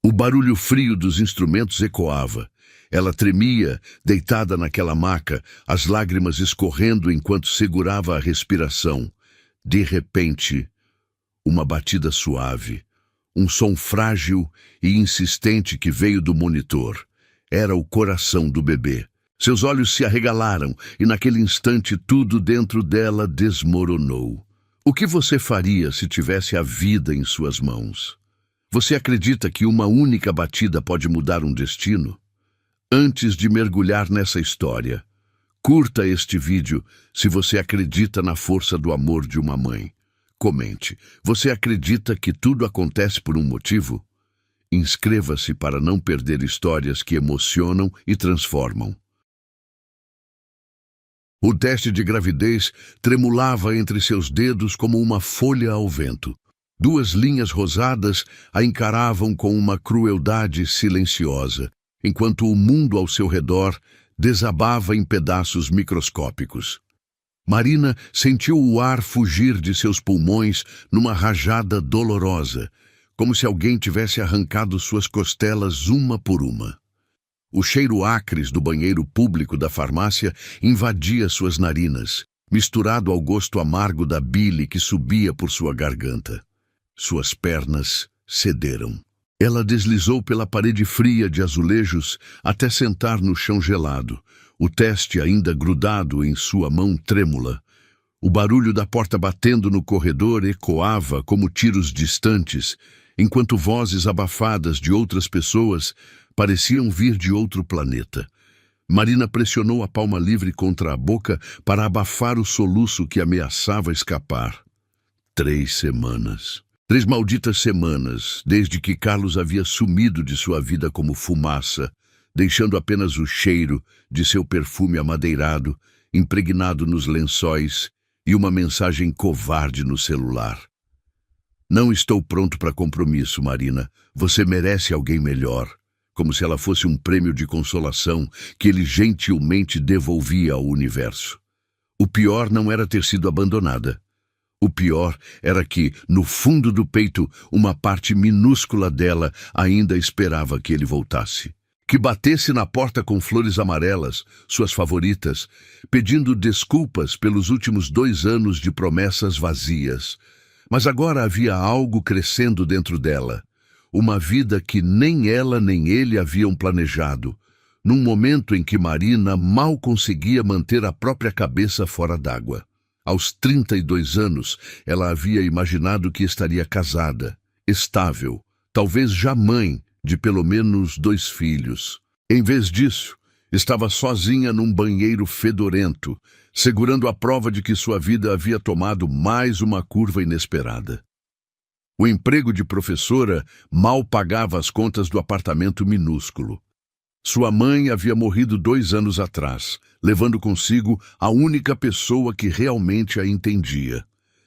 O barulho frio dos instrumentos ecoava. Ela tremia, deitada naquela maca, as lágrimas escorrendo enquanto segurava a respiração. De repente, uma batida suave, um som frágil e insistente que veio do monitor. Era o coração do bebê. Seus olhos se arregalaram e naquele instante tudo dentro dela desmoronou. O que você faria se tivesse a vida em suas mãos? Você acredita que uma única batida pode mudar um destino? Antes de mergulhar nessa história, curta este vídeo se você acredita na força do amor de uma mãe. Comente, você acredita que tudo acontece por um motivo? Inscreva-se para não perder histórias que emocionam e transformam. O teste de gravidez tremulava entre seus dedos como uma folha ao vento. Duas linhas rosadas a encaravam com uma crueldade silenciosa, enquanto o mundo ao seu redor desabava em pedaços microscópicos. Marina sentiu o ar fugir de seus pulmões numa rajada dolorosa, como se alguém tivesse arrancado suas costelas uma por uma. O cheiro acres do banheiro público da farmácia invadia suas narinas, misturado ao gosto amargo da bile que subia por sua garganta. Suas pernas cederam. Ela deslizou pela parede fria de azulejos até sentar no chão gelado, o teste ainda grudado em sua mão trêmula. O barulho da porta batendo no corredor ecoava como tiros distantes, enquanto vozes abafadas de outras pessoas pareciam vir de outro planeta. Marina pressionou a palma livre contra a boca para abafar o soluço que ameaçava escapar. 3 semanas. 3 malditas semanas, desde que Carlos havia sumido de sua vida como fumaça, deixando apenas o cheiro de seu perfume amadeirado, impregnado nos lençóis, e uma mensagem covarde no celular. Não estou pronto para compromisso, Marina. Você merece alguém melhor. Como se ela fosse um prêmio de consolação que ele gentilmente devolvia ao universo. O pior não era ter sido abandonada. O pior era que, no fundo do peito, uma parte minúscula dela ainda esperava que ele voltasse. Que batesse na porta com flores amarelas, suas favoritas, pedindo desculpas pelos últimos 2 anos de promessas vazias. Mas agora havia algo crescendo dentro dela. Uma vida que nem ela nem ele haviam planejado, num momento em que Marina mal conseguia manter a própria cabeça fora d'água. Aos 32 anos, ela havia imaginado que estaria casada, estável, talvez já mãe de pelo menos 2 filhos. Em vez disso, estava sozinha num banheiro fedorento, segurando a prova de que sua vida havia tomado mais uma curva inesperada. O emprego de professora mal pagava as contas do apartamento minúsculo. Sua mãe havia morrido 2 anos atrás, levando consigo a única pessoa que realmente a entendia.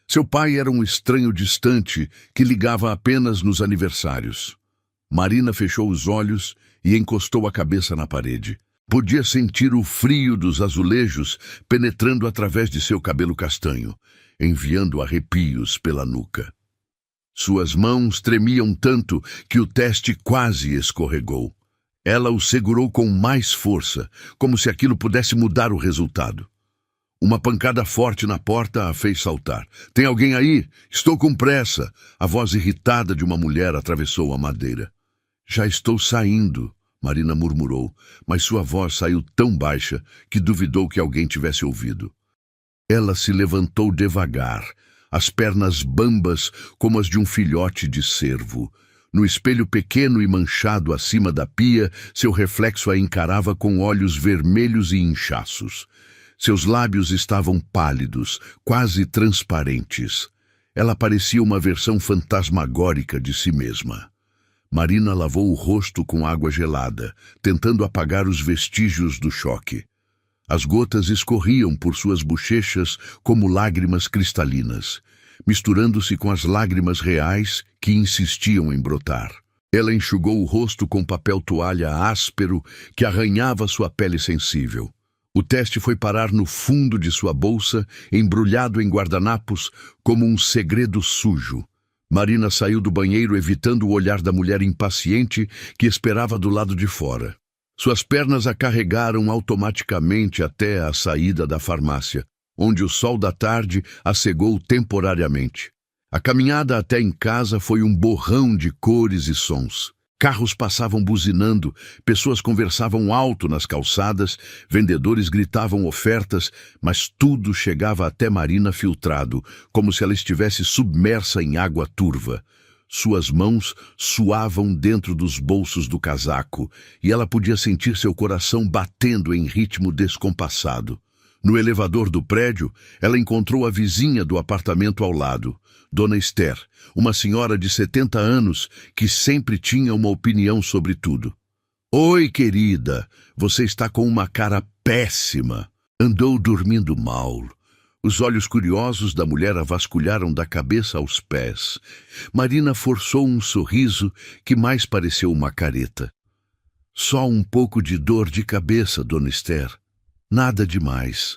Seu pai era um estranho distante que ligava apenas nos aniversários. Marina fechou os olhos e encostou a cabeça na parede. Podia sentir o frio dos azulejos penetrando através de seu cabelo castanho, enviando arrepios pela nuca. Suas mãos tremiam tanto que o teste quase escorregou. Ela o segurou com mais força, como se aquilo pudesse mudar o resultado. Uma pancada forte na porta a fez saltar. — Tem alguém aí? Estou com pressa! A voz irritada de uma mulher atravessou a madeira. — Já estou saindo, Marina murmurou, mas sua voz saiu tão baixa que duvidou que alguém tivesse ouvido. Ela se levantou devagar, as pernas bambas como as de um filhote de cervo. No espelho pequeno e manchado acima da pia, seu reflexo a encarava com olhos vermelhos e inchaços. Seus lábios estavam pálidos, quase transparentes. Ela parecia uma versão fantasmagórica de si mesma. Marina lavou o rosto com água gelada, tentando apagar os vestígios do choque. As gotas escorriam por suas bochechas como lágrimas cristalinas, misturando-se com as lágrimas reais que insistiam em brotar. Ela enxugou o rosto com papel toalha áspero que arranhava sua pele sensível. O teste foi parar no fundo de sua bolsa, embrulhado em guardanapos como um segredo sujo. Marina saiu do banheiro evitando o olhar da mulher impaciente que esperava do lado de fora. Suas pernas a carregaram automaticamente até a saída da farmácia, onde o sol da tarde a cegou temporariamente. A caminhada até em casa foi um borrão de cores e sons. Carros passavam buzinando, pessoas conversavam alto nas calçadas, vendedores gritavam ofertas, mas tudo chegava até Marina filtrado, como se ela estivesse submersa em água turva. Suas mãos suavam dentro dos bolsos do casaco, e ela podia sentir seu coração batendo em ritmo descompassado. No elevador do prédio, ela encontrou a vizinha do apartamento ao lado, Dona Esther, uma senhora de 70 anos que sempre tinha uma opinião sobre tudo. "Oi, querida, você está com uma cara péssima. Andou dormindo mal." Os olhos curiosos da mulher a vasculharam da cabeça aos pés. Marina forçou um sorriso que mais pareceu uma careta. "Só um pouco de dor de cabeça, Dona Esther. Nada demais."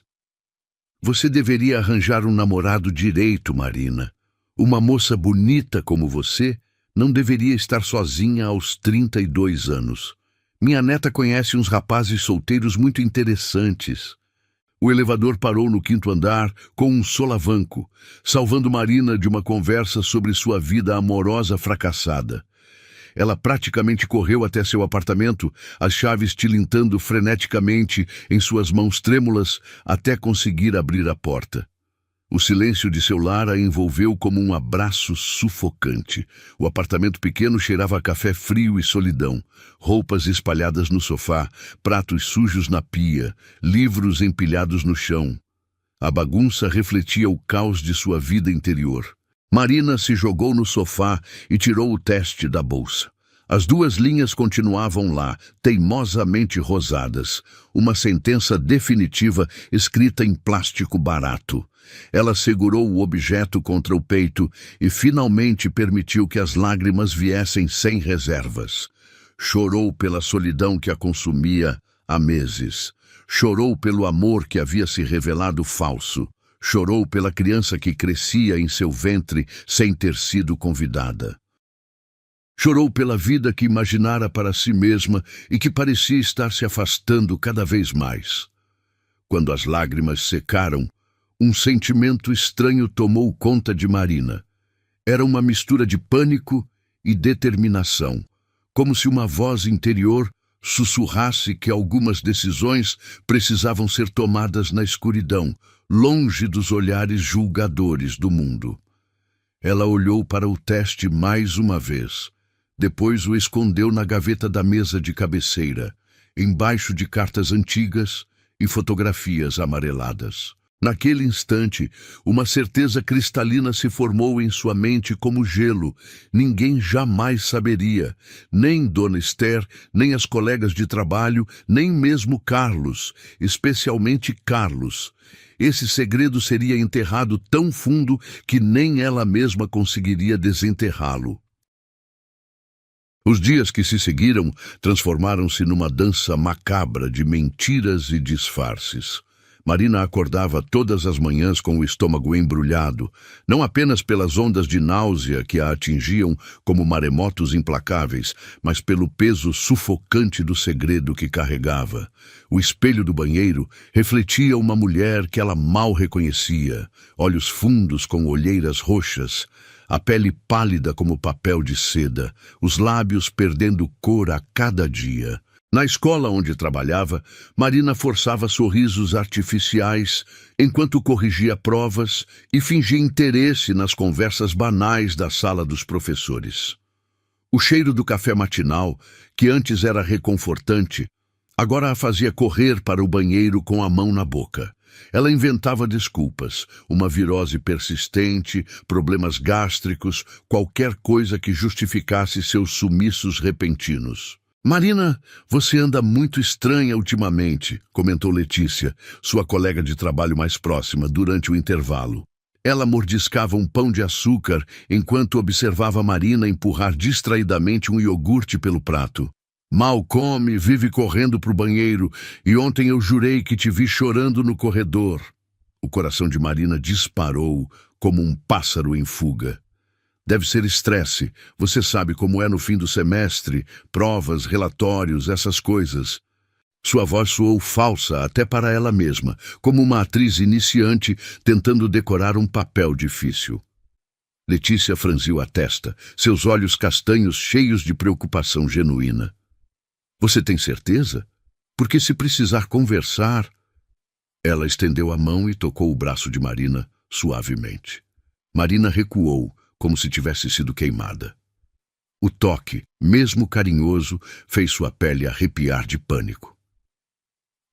"Você deveria arranjar um namorado direito, Marina. Uma moça bonita como você não deveria estar sozinha aos 32 anos. Minha neta conhece uns rapazes solteiros muito interessantes." O elevador parou no 5º andar com um solavanco, salvando Marina de uma conversa sobre sua vida amorosa fracassada. Ela praticamente correu até seu apartamento, as chaves tilintando freneticamente em suas mãos trêmulas até conseguir abrir a porta. O silêncio de seu lar a envolveu como um abraço sufocante. O apartamento pequeno cheirava a café frio e solidão, roupas espalhadas no sofá, pratos sujos na pia, livros empilhados no chão. A bagunça refletia o caos de sua vida interior. Marina se jogou no sofá e tirou o teste da bolsa. As 2 linhas continuavam lá, teimosamente rosadas, uma sentença definitiva escrita em plástico barato. Ela segurou o objeto contra o peito e finalmente permitiu que as lágrimas viessem sem reservas. Chorou pela solidão que a consumia há meses. Chorou pelo amor que havia se revelado falso. Chorou pela criança que crescia em seu ventre sem ter sido convidada. Chorou pela vida que imaginara para si mesma e que parecia estar se afastando cada vez mais. Quando as lágrimas secaram, um sentimento estranho tomou conta de Marina. Era uma mistura de pânico e determinação, como se uma voz interior sussurrasse que algumas decisões precisavam ser tomadas na escuridão, longe dos olhares julgadores do mundo. Ela olhou para o teste mais uma vez. Depois o escondeu na gaveta da mesa de cabeceira, embaixo de cartas antigas e fotografias amareladas. Naquele instante, uma certeza cristalina se formou em sua mente como gelo. Ninguém jamais saberia, nem Dona Esther, nem as colegas de trabalho, nem mesmo Carlos, especialmente Carlos. Esse segredo seria enterrado tão fundo que nem ela mesma conseguiria desenterrá-lo. Os dias que se seguiram transformaram-se numa dança macabra de mentiras e disfarces. Marina acordava todas as manhãs com o estômago embrulhado, não apenas pelas ondas de náusea que a atingiam como maremotos implacáveis, mas pelo peso sufocante do segredo que carregava. O espelho do banheiro refletia uma mulher que ela mal reconhecia, olhos fundos com olheiras roxas, a pele pálida como papel de seda, os lábios perdendo cor a cada dia. Na escola onde trabalhava, Marina forçava sorrisos artificiais enquanto corrigia provas e fingia interesse nas conversas banais da sala dos professores. O cheiro do café matinal, que antes era reconfortante, agora a fazia correr para o banheiro com a mão na boca. Ela inventava desculpas, uma virose persistente, problemas gástricos, qualquer coisa que justificasse seus sumiços repentinos. "Marina, você anda muito estranha ultimamente", comentou Letícia, sua colega de trabalho mais próxima, durante o intervalo. Ela mordiscava um pão de açúcar enquanto observava Marina empurrar distraidamente um iogurte pelo prato. "Mal come, vive correndo para o banheiro, e ontem eu jurei que te vi chorando no corredor." O coração de Marina disparou como um pássaro em fuga. Deve ser estresse. Você sabe como é no fim do semestre, provas, relatórios, essas coisas. Sua voz soou falsa até para ela mesma, como uma atriz iniciante tentando decorar um papel difícil. Letícia franziu a testa, seus olhos castanhos cheios de preocupação genuína. Você tem certeza? Porque se precisar conversar... Ela estendeu a mão e tocou o braço de Marina suavemente. Marina recuou, como se tivesse sido queimada. O toque, mesmo carinhoso, fez sua pele arrepiar de pânico.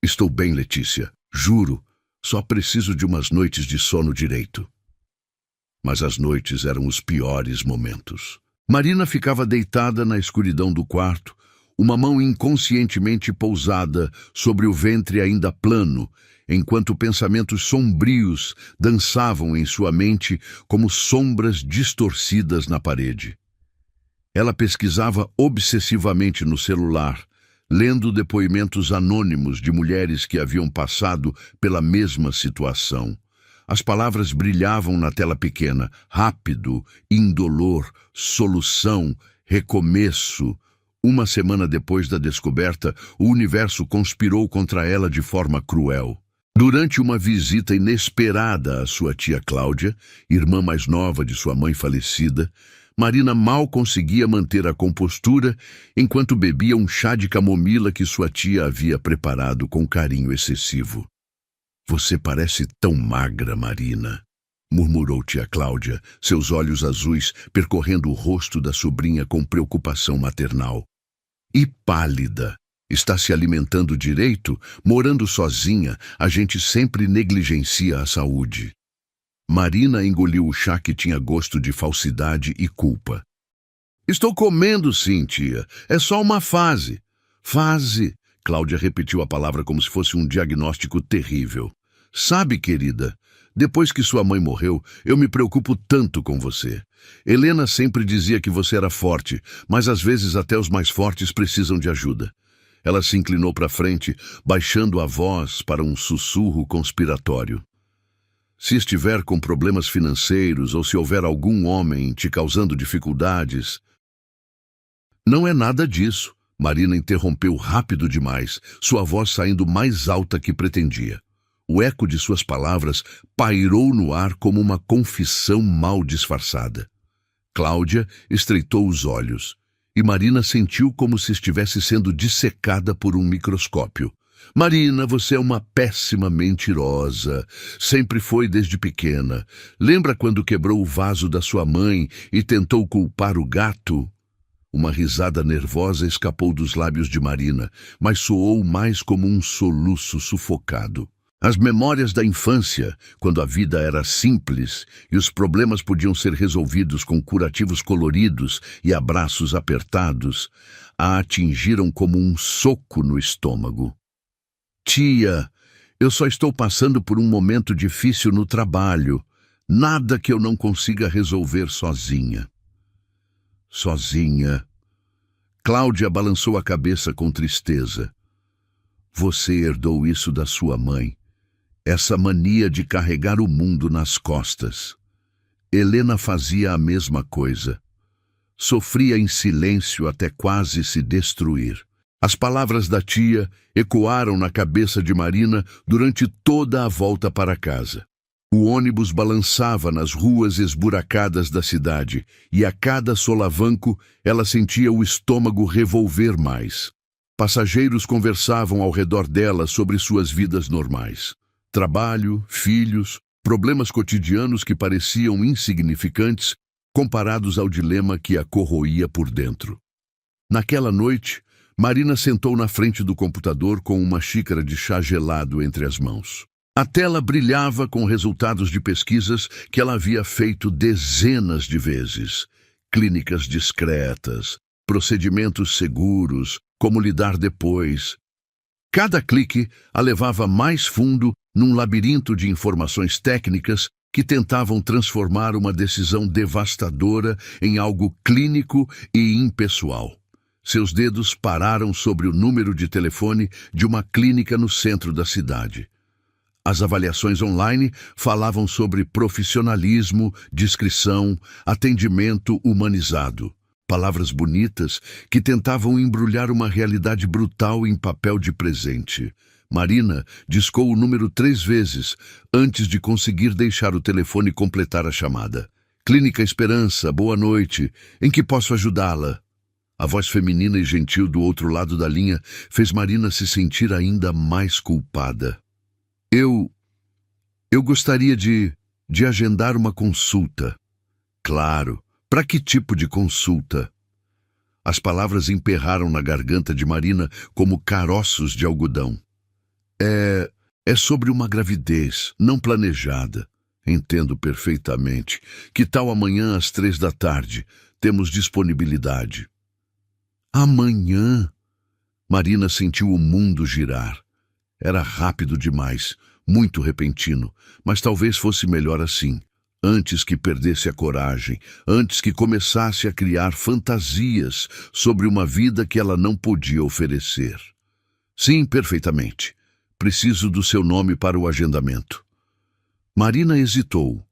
Estou bem, Letícia, juro, só preciso de umas noites de sono direito. Mas as noites eram os piores momentos. Marina ficava deitada na escuridão do quarto, uma mão inconscientemente pousada sobre o ventre ainda plano, enquanto pensamentos sombrios dançavam em sua mente como sombras distorcidas na parede. Ela pesquisava obsessivamente no celular, lendo depoimentos anônimos de mulheres que haviam passado pela mesma situação. As palavras brilhavam na tela pequena: rápido, indolor, solução, recomeço. Uma semana depois da descoberta, o universo conspirou contra ela de forma cruel. Durante uma visita inesperada à sua tia Cláudia, irmã mais nova de sua mãe falecida, Marina mal conseguia manter a compostura enquanto bebia um chá de camomila que sua tia havia preparado com carinho excessivo. Você parece tão magra, Marina, murmurou tia Cláudia, seus olhos azuis percorrendo o rosto da sobrinha com preocupação maternal. E pálida. Está se alimentando direito? Morando sozinha, a gente sempre negligencia a saúde. Marina engoliu o chá que tinha gosto de falsidade e culpa. Estou comendo sim, tia. É só uma fase. Fase. Cláudia repetiu a palavra como se fosse um diagnóstico terrível. Sabe, querida, depois que sua mãe morreu, eu me preocupo tanto com você. Helena sempre dizia que você era forte, mas às vezes até os mais fortes precisam de ajuda. Ela se inclinou para frente, baixando a voz para um sussurro conspiratório. Se estiver com problemas financeiros ou se houver algum homem te causando dificuldades... Não é nada disso, Marina interrompeu rápido demais, sua voz saindo mais alta que pretendia. O eco de suas palavras pairou no ar como uma confissão mal disfarçada. Cláudia estreitou os olhos, e Marina sentiu como se estivesse sendo dissecada por um microscópio. Marina, você é uma péssima mentirosa. Sempre foi desde pequena. Lembra quando quebrou o vaso da sua mãe e tentou culpar o gato? Uma risada nervosa escapou dos lábios de Marina, mas soou mais como um soluço sufocado. As memórias da infância, quando a vida era simples e os problemas podiam ser resolvidos com curativos coloridos e abraços apertados, a atingiram como um soco no estômago. Tia, eu só estou passando por um momento difícil no trabalho. Nada que eu não consiga resolver sozinha. Sozinha. Cláudia balançou a cabeça com tristeza. Você herdou isso da sua mãe. Essa mania de carregar o mundo nas costas. Helena fazia a mesma coisa. Sofria em silêncio até quase se destruir. As palavras da tia ecoaram na cabeça de Marina durante toda a volta para casa. O ônibus balançava nas ruas esburacadas da cidade e a cada solavanco ela sentia o estômago revolver mais. Passageiros conversavam ao redor dela sobre suas vidas normais. Trabalho, filhos, problemas cotidianos que pareciam insignificantes comparados ao dilema que a corroía por dentro. Naquela noite, Marina sentou na frente do computador com uma xícara de chá gelado entre as mãos. A tela brilhava com resultados de pesquisas que ela havia feito dezenas de vezes. Clínicas discretas, procedimentos seguros, como lidar depois. Cada clique a levava mais fundo num labirinto de informações técnicas que tentavam transformar uma decisão devastadora em algo clínico e impessoal. Seus dedos pararam sobre o número de telefone de uma clínica no centro da cidade. As avaliações online falavam sobre profissionalismo, discrição, atendimento humanizado. Palavras bonitas que tentavam embrulhar uma realidade brutal em papel de presente. Marina discou o número 3 vezes antes de conseguir deixar o telefone completar a chamada. Clínica Esperança, boa noite. Em que posso ajudá-la? A voz feminina e gentil do outro lado da linha fez Marina se sentir ainda mais culpada. Eu gostaria de agendar uma consulta. Claro. Para que tipo de consulta? As palavras emperraram na garganta de Marina como caroços de algodão. É sobre uma gravidez não planejada. Entendo perfeitamente. Que tal amanhã às 3 da tarde? Temos disponibilidade. Amanhã? Marina sentiu o mundo girar. Era rápido demais, muito repentino, mas talvez fosse melhor assim. Antes que perdesse a coragem, antes que começasse a criar fantasias sobre uma vida que ela não podia oferecer. Sim, perfeitamente. Preciso do seu nome para o agendamento. Marina hesitou.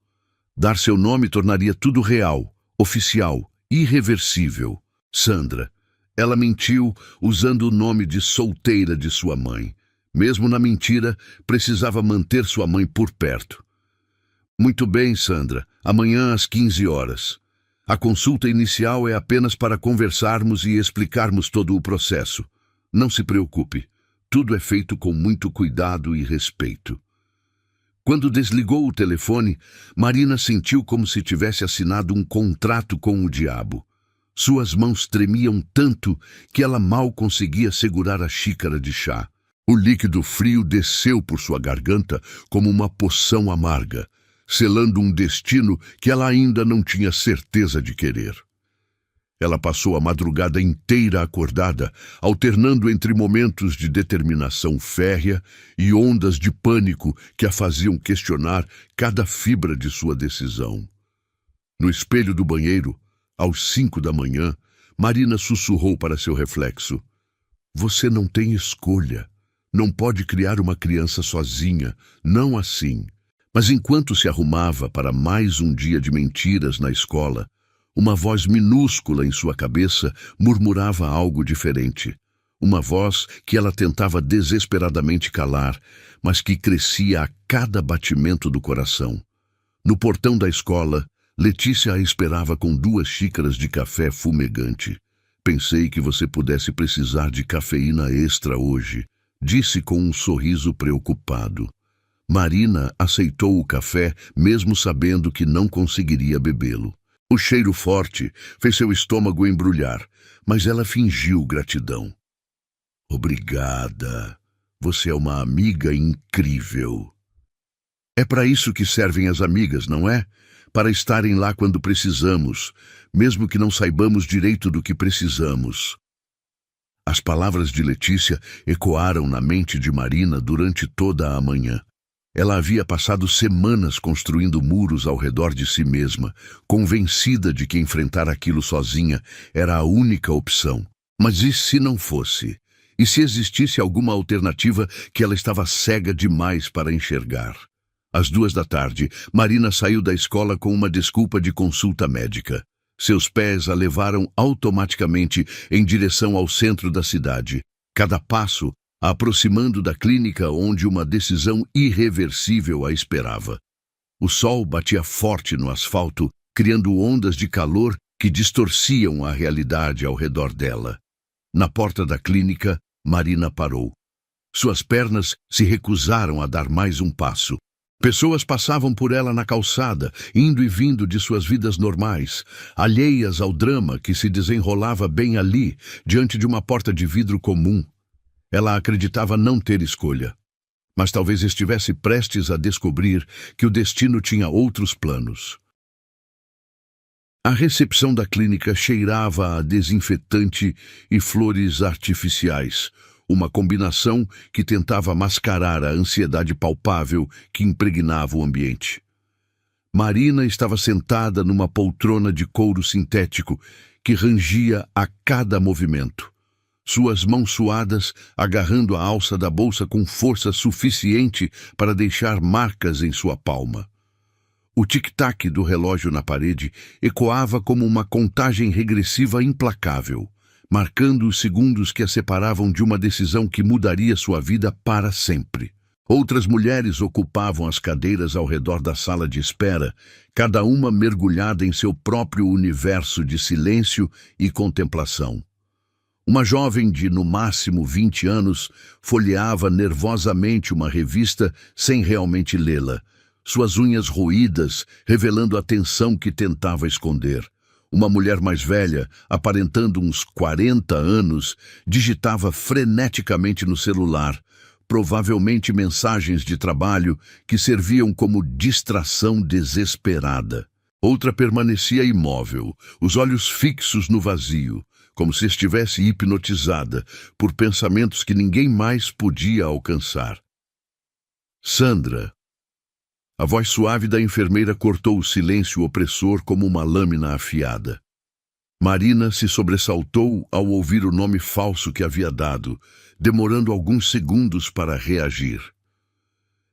Dar seu nome tornaria tudo real, oficial, irreversível. Sandra. Ela mentiu usando o nome de solteira de sua mãe. Mesmo na mentira, precisava manter sua mãe por perto. Muito bem, Sandra. Amanhã às 15 horas. A consulta inicial é apenas para conversarmos e explicarmos todo o processo. Não se preocupe. Tudo é feito com muito cuidado e respeito. Quando desligou o telefone, Marina sentiu como se tivesse assinado um contrato com o diabo. Suas mãos tremiam tanto que ela mal conseguia segurar a xícara de chá. O líquido frio desceu por sua garganta como uma poção amarga, selando um destino que ela ainda não tinha certeza de querer. Ela passou a madrugada inteira acordada, alternando entre momentos de determinação férrea e ondas de pânico que a faziam questionar cada fibra de sua decisão. No espelho do banheiro, às 5 da manhã, Marina sussurrou para seu reflexo: "Você não tem escolha. Não pode criar uma criança sozinha, não assim." Mas enquanto se arrumava para mais um dia de mentiras na escola, uma voz minúscula em sua cabeça murmurava algo diferente. Uma voz que ela tentava desesperadamente calar, mas que crescia a cada batimento do coração. No portão da escola, Letícia a esperava com 2 xícaras de café fumegante. "Pensei que você pudesse precisar de cafeína extra hoje", disse com um sorriso preocupado. Marina aceitou o café, mesmo sabendo que não conseguiria bebê-lo. O cheiro forte fez seu estômago embrulhar, mas ela fingiu gratidão. "Obrigada. Você é uma amiga incrível." É para isso que servem as amigas, não é? Para estarem lá quando precisamos, mesmo que não saibamos direito do que precisamos. As palavras de Letícia ecoaram na mente de Marina durante toda a manhã. Ela havia passado semanas construindo muros ao redor de si mesma, convencida de que enfrentar aquilo sozinha era a única opção. Mas e se não fosse? E se existisse alguma alternativa que ela estava cega demais para enxergar? Às 2 da tarde, Marina saiu da escola com uma desculpa de consulta médica. Seus pés a levaram automaticamente em direção ao centro da cidade. Cada passo a aproximando da clínica onde uma decisão irreversível a esperava. O sol batia forte no asfalto, criando ondas de calor que distorciam a realidade ao redor dela. Na porta da clínica, Marina parou. Suas pernas se recusaram a dar mais um passo. Pessoas passavam por ela na calçada, indo e vindo de suas vidas normais, alheias ao drama que se desenrolava bem ali, diante de uma porta de vidro comum. Ela acreditava não ter escolha, mas talvez estivesse prestes a descobrir que o destino tinha outros planos. A recepção da clínica cheirava a desinfetante e flores artificiais, uma combinação que tentava mascarar a ansiedade palpável que impregnava o ambiente. Marina estava sentada numa poltrona de couro sintético que rangia a cada movimento. suas mãos suadas agarrando a alça da bolsa com força suficiente para deixar marcas em sua palma. O tic-tac do relógio na parede ecoava como uma contagem regressiva implacável, marcando os segundos que a separavam de uma decisão que mudaria sua vida para sempre. Outras mulheres ocupavam as cadeiras ao redor da sala de espera, cada uma mergulhada em seu próprio universo de silêncio e contemplação. Uma jovem de, no máximo, 20 anos, folheava nervosamente uma revista sem realmente lê-la, suas unhas roídas, revelando a tensão que tentava esconder. Uma mulher mais velha, aparentando uns 40 anos, digitava freneticamente no celular, provavelmente mensagens de trabalho que serviam como distração desesperada. Outra permanecia imóvel, os olhos fixos no vazio, como se estivesse hipnotizada por pensamentos que ninguém mais podia alcançar. Sandra. A voz suave da enfermeira cortou o silêncio opressor como uma lâmina afiada. Marina se sobressaltou ao ouvir o nome falso que havia dado, demorando alguns segundos para reagir.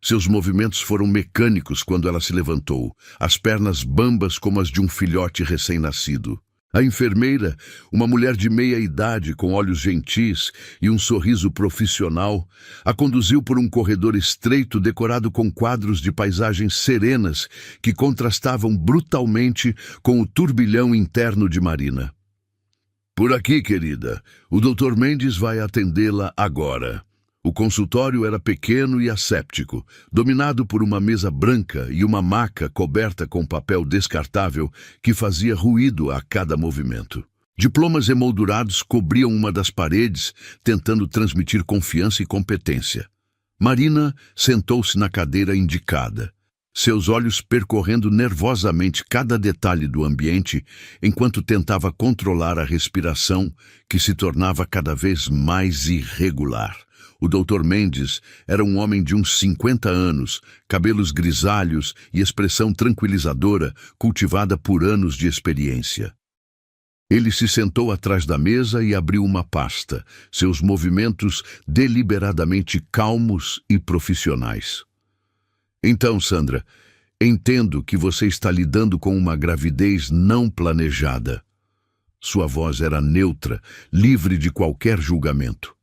Seus movimentos foram mecânicos quando ela se levantou, as pernas bambas como as de um filhote recém-nascido. A enfermeira, uma mulher de meia idade com olhos gentis e um sorriso profissional, a conduziu por um corredor estreito decorado com quadros de paisagens serenas que contrastavam brutalmente com o turbilhão interno de Marina. "Por aqui, querida. O Dr. Mendes vai atendê-la agora." O consultório era pequeno e asséptico, dominado por uma mesa branca e uma maca coberta com papel descartável que fazia ruído a cada movimento. Diplomas emoldurados cobriam uma das paredes, tentando transmitir confiança e competência. Marina sentou-se na cadeira indicada, seus olhos percorrendo nervosamente cada detalhe do ambiente, enquanto tentava controlar a respiração, que se tornava cada vez mais irregular. O Dr. Mendes era um homem de uns 50 anos, cabelos grisalhos e expressão tranquilizadora, cultivada por anos de experiência. Ele se sentou atrás da mesa e abriu uma pasta, seus movimentos deliberadamente calmos e profissionais. "Então, Sandra, entendo que você está lidando com uma gravidez não planejada." Sua voz era neutra, livre de qualquer julgamento.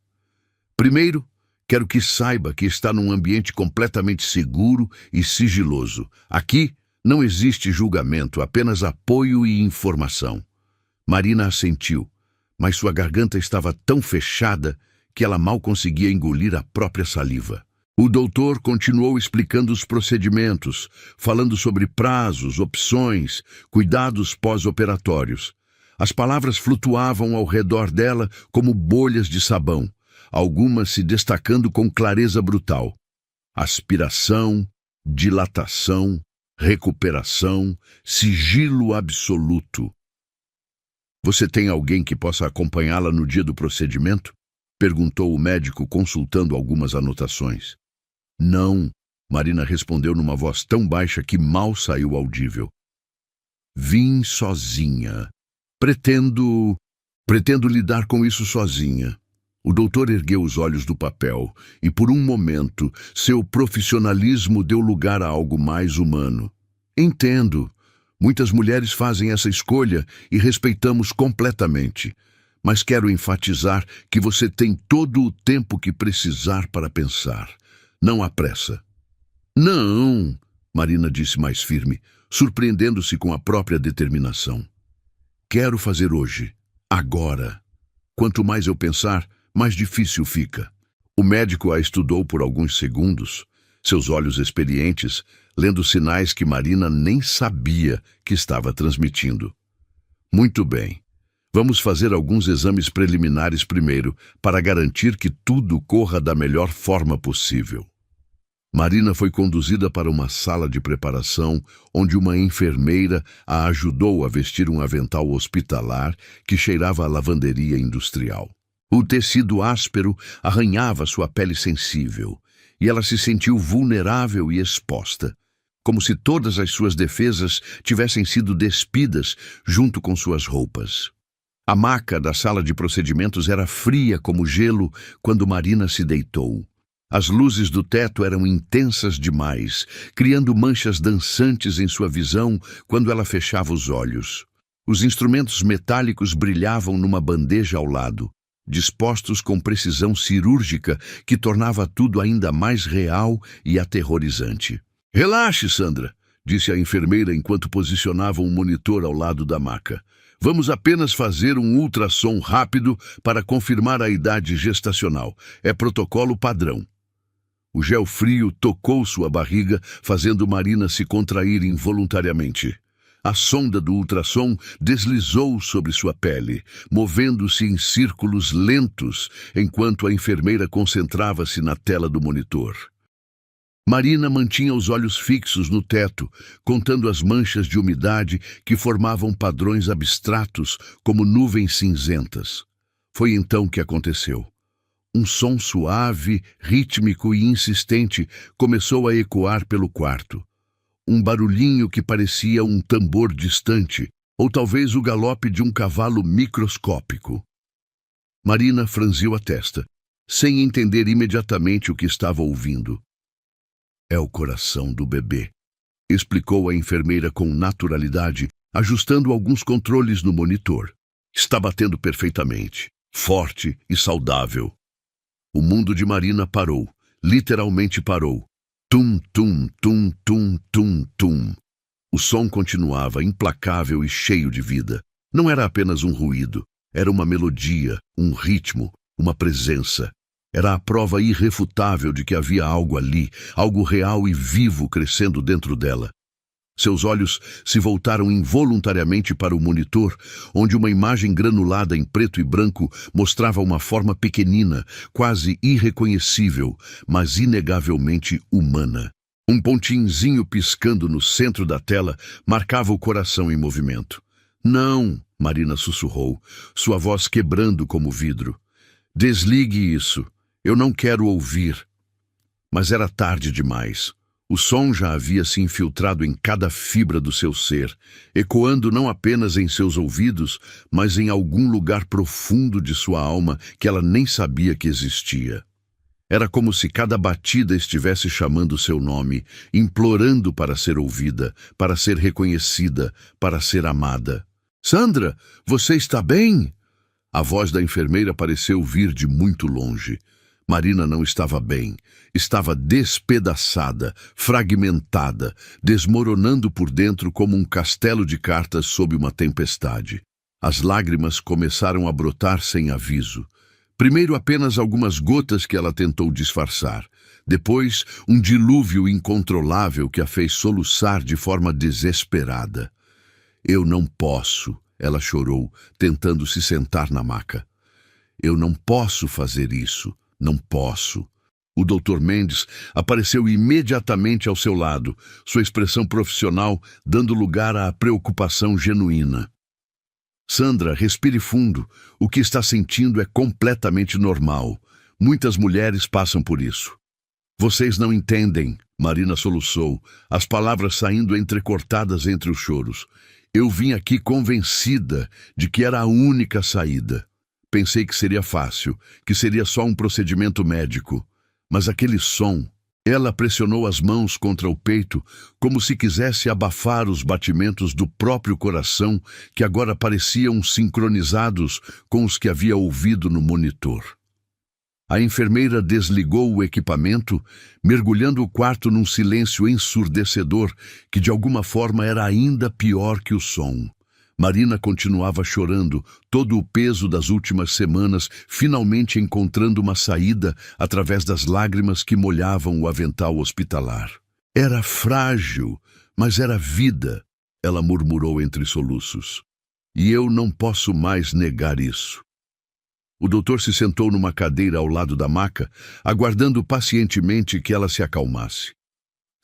"Primeiro, quero que saiba que está num ambiente completamente seguro e sigiloso. Aqui não existe julgamento, apenas apoio e informação." Marina assentiu, mas sua garganta estava tão fechada que ela mal conseguia engolir a própria saliva. O doutor continuou explicando os procedimentos, falando sobre prazos, opções, cuidados pós-operatórios. As palavras flutuavam ao redor dela como bolhas de sabão, algumas se destacando com clareza brutal. Aspiração, dilatação, recuperação, sigilo absoluto. "Você tem alguém que possa acompanhá-la no dia do procedimento?" perguntou o médico, consultando algumas anotações. "Não", Marina respondeu numa voz tão baixa que mal saiu audível. "Vim sozinha. Pretendo lidar com isso sozinha." O doutor ergueu os olhos do papel e, por um momento, seu profissionalismo deu lugar a algo mais humano. "Entendo. Muitas mulheres fazem essa escolha e respeitamos completamente. Mas quero enfatizar que você tem todo o tempo que precisar para pensar. Não há pressa." "Não", Marina disse mais firme, surpreendendo-se com a própria determinação. "Quero fazer hoje, agora. Quanto mais eu pensar, mais difícil fica." O médico a estudou por alguns segundos, seus olhos experientes, lendo sinais que Marina nem sabia que estava transmitindo. "Muito bem. Vamos fazer alguns exames preliminares primeiro, para garantir que tudo corra da melhor forma possível." Marina foi conduzida para uma sala de preparação, onde uma enfermeira a ajudou a vestir um avental hospitalar que cheirava a lavanderia industrial. O tecido áspero arranhava sua pele sensível, e ela se sentiu vulnerável e exposta, como se todas as suas defesas tivessem sido despidas junto com suas roupas. A maca da sala de procedimentos era fria como gelo quando Marina se deitou. As luzes do teto eram intensas demais, criando manchas dançantes em sua visão quando ela fechava os olhos. Os instrumentos metálicos brilhavam numa bandeja ao lado, dispostos com precisão cirúrgica que tornava tudo ainda mais real e aterrorizante. "Relaxe, Sandra", disse a enfermeira enquanto posicionava um monitor ao lado da maca. "Vamos apenas fazer um ultrassom rápido para confirmar a idade gestacional. É protocolo padrão." O gel frio tocou sua barriga, fazendo Marina se contrair involuntariamente. A sonda do ultrassom deslizou sobre sua pele, movendo-se em círculos lentos, enquanto a enfermeira concentrava-se na tela do monitor. Marina mantinha os olhos fixos no teto, contando as manchas de umidade que formavam padrões abstratos, como nuvens cinzentas. Foi então que aconteceu. Um som suave, rítmico e insistente começou a ecoar pelo quarto. Um barulhinho que parecia um tambor distante, ou talvez o galope de um cavalo microscópico. Marina franziu a testa, sem entender imediatamente o que estava ouvindo. "É o coração do bebê", explicou a enfermeira com naturalidade, ajustando alguns controles no monitor. "Está batendo perfeitamente, forte e saudável." O mundo de Marina parou, literalmente parou. Tum, tum, tum, tum, tum, tum. O som continuava, implacável e cheio de vida. Não era apenas um ruído, era uma melodia, um ritmo, uma presença. Era a prova irrefutável de que havia algo ali, algo real e vivo crescendo dentro dela. Seus olhos se voltaram involuntariamente para o monitor, onde uma imagem granulada em preto e branco mostrava uma forma pequenina, quase irreconhecível, mas inegavelmente humana. Um pontinzinho piscando no centro da tela marcava o coração em movimento. "Não", Marina sussurrou, sua voz quebrando como vidro. "Desligue isso. Eu não quero ouvir." Mas era tarde demais. O som já havia se infiltrado em cada fibra do seu ser, ecoando não apenas em seus ouvidos, mas em algum lugar profundo de sua alma que ela nem sabia que existia. Era como se cada batida estivesse chamando seu nome, implorando para ser ouvida, para ser reconhecida, para ser amada. "Sandra, você está bem?" A voz da enfermeira pareceu vir de muito longe. Marina não estava bem. Estava despedaçada, fragmentada, desmoronando por dentro como um castelo de cartas sob uma tempestade. As lágrimas começaram a brotar sem aviso. Primeiro apenas algumas gotas que ela tentou disfarçar. Depois, um dilúvio incontrolável que a fez soluçar de forma desesperada. "Eu não posso", ela chorou, tentando se sentar na maca. "Eu não posso fazer isso. Não posso." O Dr. Mendes apareceu imediatamente ao seu lado, sua expressão profissional dando lugar à preocupação genuína. "Sandra, respire fundo. O que está sentindo é completamente normal. Muitas mulheres passam por isso." "Vocês não entendem", Marina soluçou, as palavras saindo entrecortadas entre os choros. "Eu vim aqui convencida de que era a única saída. Pensei que seria fácil, que seria só um procedimento médico. Mas aquele som..." Ela pressionou as mãos contra o peito, como se quisesse abafar os batimentos do próprio coração, que agora pareciam sincronizados com os que havia ouvido no monitor. A enfermeira desligou o equipamento, mergulhando o quarto num silêncio ensurdecedor, que de alguma forma era ainda pior que o som. Marina continuava chorando, todo o peso das últimas semanas finalmente encontrando uma saída através das lágrimas que molhavam o avental hospitalar. "Era frágil, mas era vida", ela murmurou entre soluços. "E eu não posso mais negar isso." O doutor se sentou numa cadeira ao lado da maca, aguardando pacientemente que ela se acalmasse.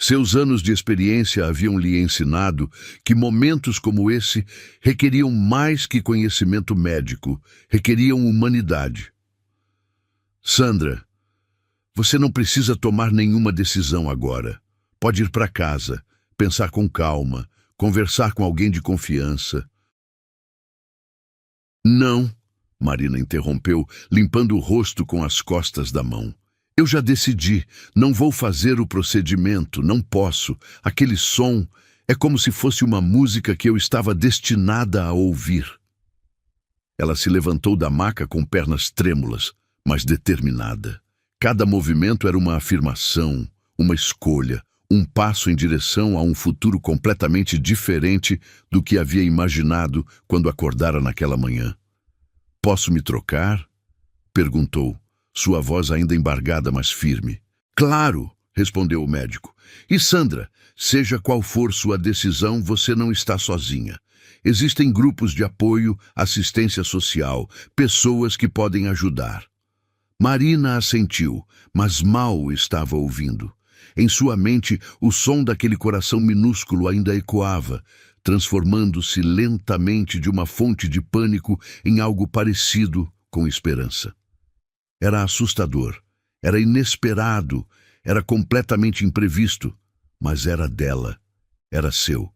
Seus anos de experiência haviam lhe ensinado que momentos como esse requeriam mais que conhecimento médico, requeriam humanidade. "Sandra, você não precisa tomar nenhuma decisão agora. Pode ir para casa, pensar com calma, conversar com alguém de confiança." Não, Marina interrompeu, limpando o rosto com as costas da mão. Eu já decidi, não vou fazer o procedimento, não posso. Aquele som é como se fosse uma música que eu estava destinada a ouvir. Ela se levantou da maca com pernas trêmulas, mas determinada. Cada movimento era uma afirmação, uma escolha, um passo em direção a um futuro completamente diferente do que havia imaginado quando acordara naquela manhã. Posso me trocar? Perguntou, sua voz ainda embargada, mas firme. Claro, respondeu o médico. E Sandra, seja qual for sua decisão, você não está sozinha. Existem grupos de apoio, assistência social, pessoas que podem ajudar. Marina assentiu, mas mal estava ouvindo. Em sua mente, o som daquele coração minúsculo ainda ecoava, transformando-se lentamente de uma fonte de pânico em algo parecido com esperança. Era assustador, era inesperado, era completamente imprevisto, mas era dela, era seu.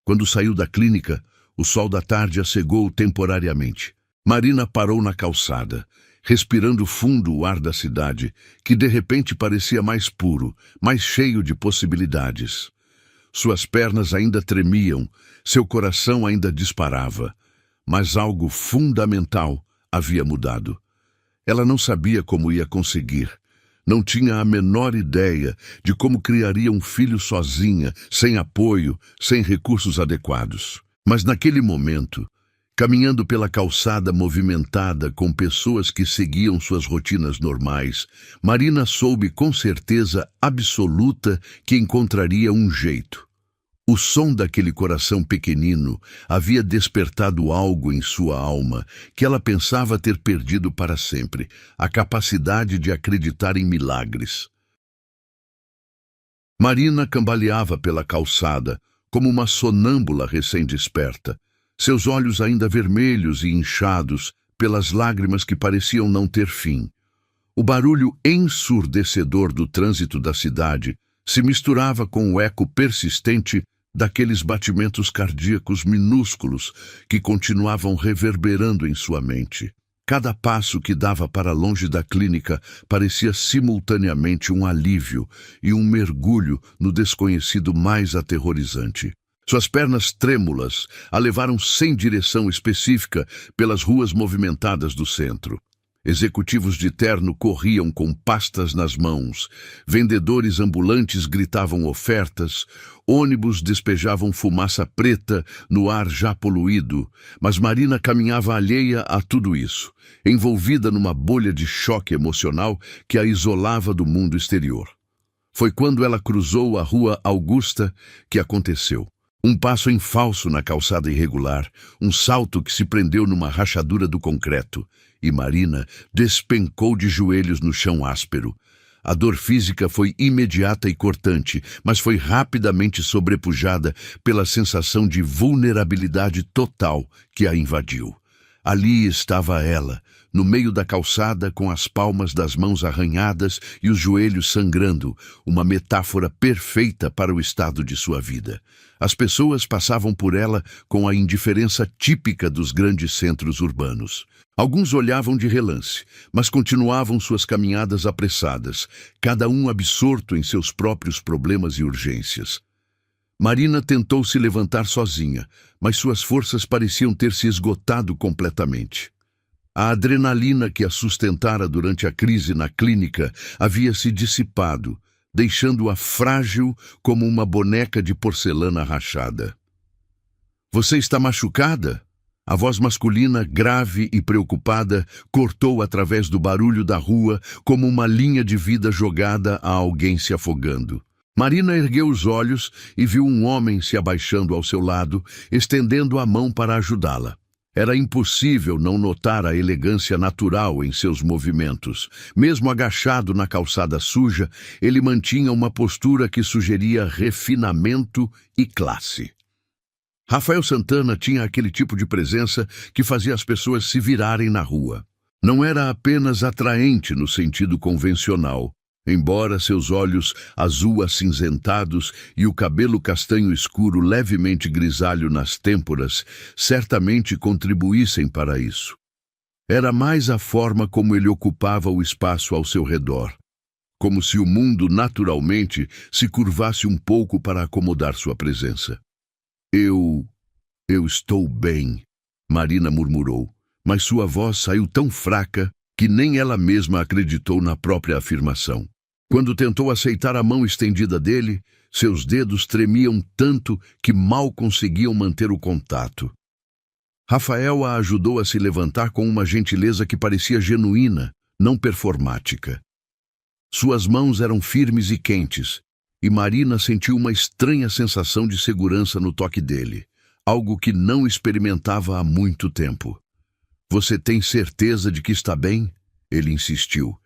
Quando saiu da clínica, o sol da tarde a cegou temporariamente. Marina parou na calçada, respirando fundo o ar da cidade, que de repente parecia mais puro, mais cheio de possibilidades. Suas pernas ainda tremiam, seu coração ainda disparava, mas algo fundamental havia mudado. Ela não sabia como ia conseguir. Não tinha a menor ideia de como criaria um filho sozinha, sem apoio, sem recursos adequados. Mas naquele momento, caminhando pela calçada movimentada com pessoas que seguiam suas rotinas normais, Marina soube com certeza absoluta que encontraria um jeito. O som daquele coração pequenino havia despertado algo em sua alma que ela pensava ter perdido para sempre, a capacidade de acreditar em milagres. Marina cambaleava pela calçada, como uma sonâmbula recém-desperta, seus olhos ainda vermelhos e inchados pelas lágrimas que pareciam não ter fim. O barulho ensurdecedor do trânsito da cidade se misturava com o eco persistente daqueles batimentos cardíacos minúsculos que continuavam reverberando em sua mente. Cada passo que dava para longe da clínica parecia simultaneamente um alívio e um mergulho no desconhecido mais aterrorizante. Suas pernas trêmulas a levaram sem direção específica pelas ruas movimentadas do centro. Executivos de terno corriam com pastas nas mãos, vendedores ambulantes gritavam ofertas, ônibus despejavam fumaça preta no ar já poluído, mas Marina caminhava alheia a tudo isso, envolvida numa bolha de choque emocional que a isolava do mundo exterior. Foi quando ela cruzou a Rua Augusta que aconteceu. Um passo em falso na calçada irregular, um salto que se prendeu numa rachadura do concreto, e Marina despencou de joelhos no chão áspero. A dor física foi imediata e cortante, mas foi rapidamente sobrepujada pela sensação de vulnerabilidade total que a invadiu. Ali estava ela, no meio da calçada, com as palmas das mãos arranhadas e os joelhos sangrando, uma metáfora perfeita para o estado de sua vida. As pessoas passavam por ela com a indiferença típica dos grandes centros urbanos. Alguns olhavam de relance, mas continuavam suas caminhadas apressadas, cada um absorto em seus próprios problemas e urgências. Marina tentou se levantar sozinha, mas suas forças pareciam ter se esgotado completamente. A adrenalina que a sustentara durante a crise na clínica havia se dissipado, deixando-a frágil como uma boneca de porcelana rachada. "Você está machucada?" A voz masculina, grave e preocupada, cortou através do barulho da rua como uma linha de vida jogada a alguém se afogando. Marina ergueu os olhos e viu um homem se abaixando ao seu lado, estendendo a mão para ajudá-la. Era impossível não notar a elegância natural em seus movimentos. Mesmo agachado na calçada suja, ele mantinha uma postura que sugeria refinamento e classe. Rafael Santana tinha aquele tipo de presença que fazia as pessoas se virarem na rua. Não era apenas atraente no sentido convencional, Embora seus olhos azul acinzentados e o cabelo castanho escuro levemente grisalho nas têmporas certamente contribuíssem para isso. Era mais a forma como ele ocupava o espaço ao seu redor, como se o mundo naturalmente se curvasse um pouco para acomodar sua presença. Eu estou bem, Marina murmurou, mas sua voz saiu tão fraca que nem ela mesma acreditou na própria afirmação. Quando tentou aceitar a mão estendida dele, seus dedos tremiam tanto que mal conseguiam manter o contato. Rafael a ajudou a se levantar com uma gentileza que parecia genuína, não performática. Suas mãos eram firmes e quentes, e Marina sentiu uma estranha sensação de segurança no toque dele, algo que não experimentava há muito tempo. "Você tem certeza de que está bem?" ele insistiu.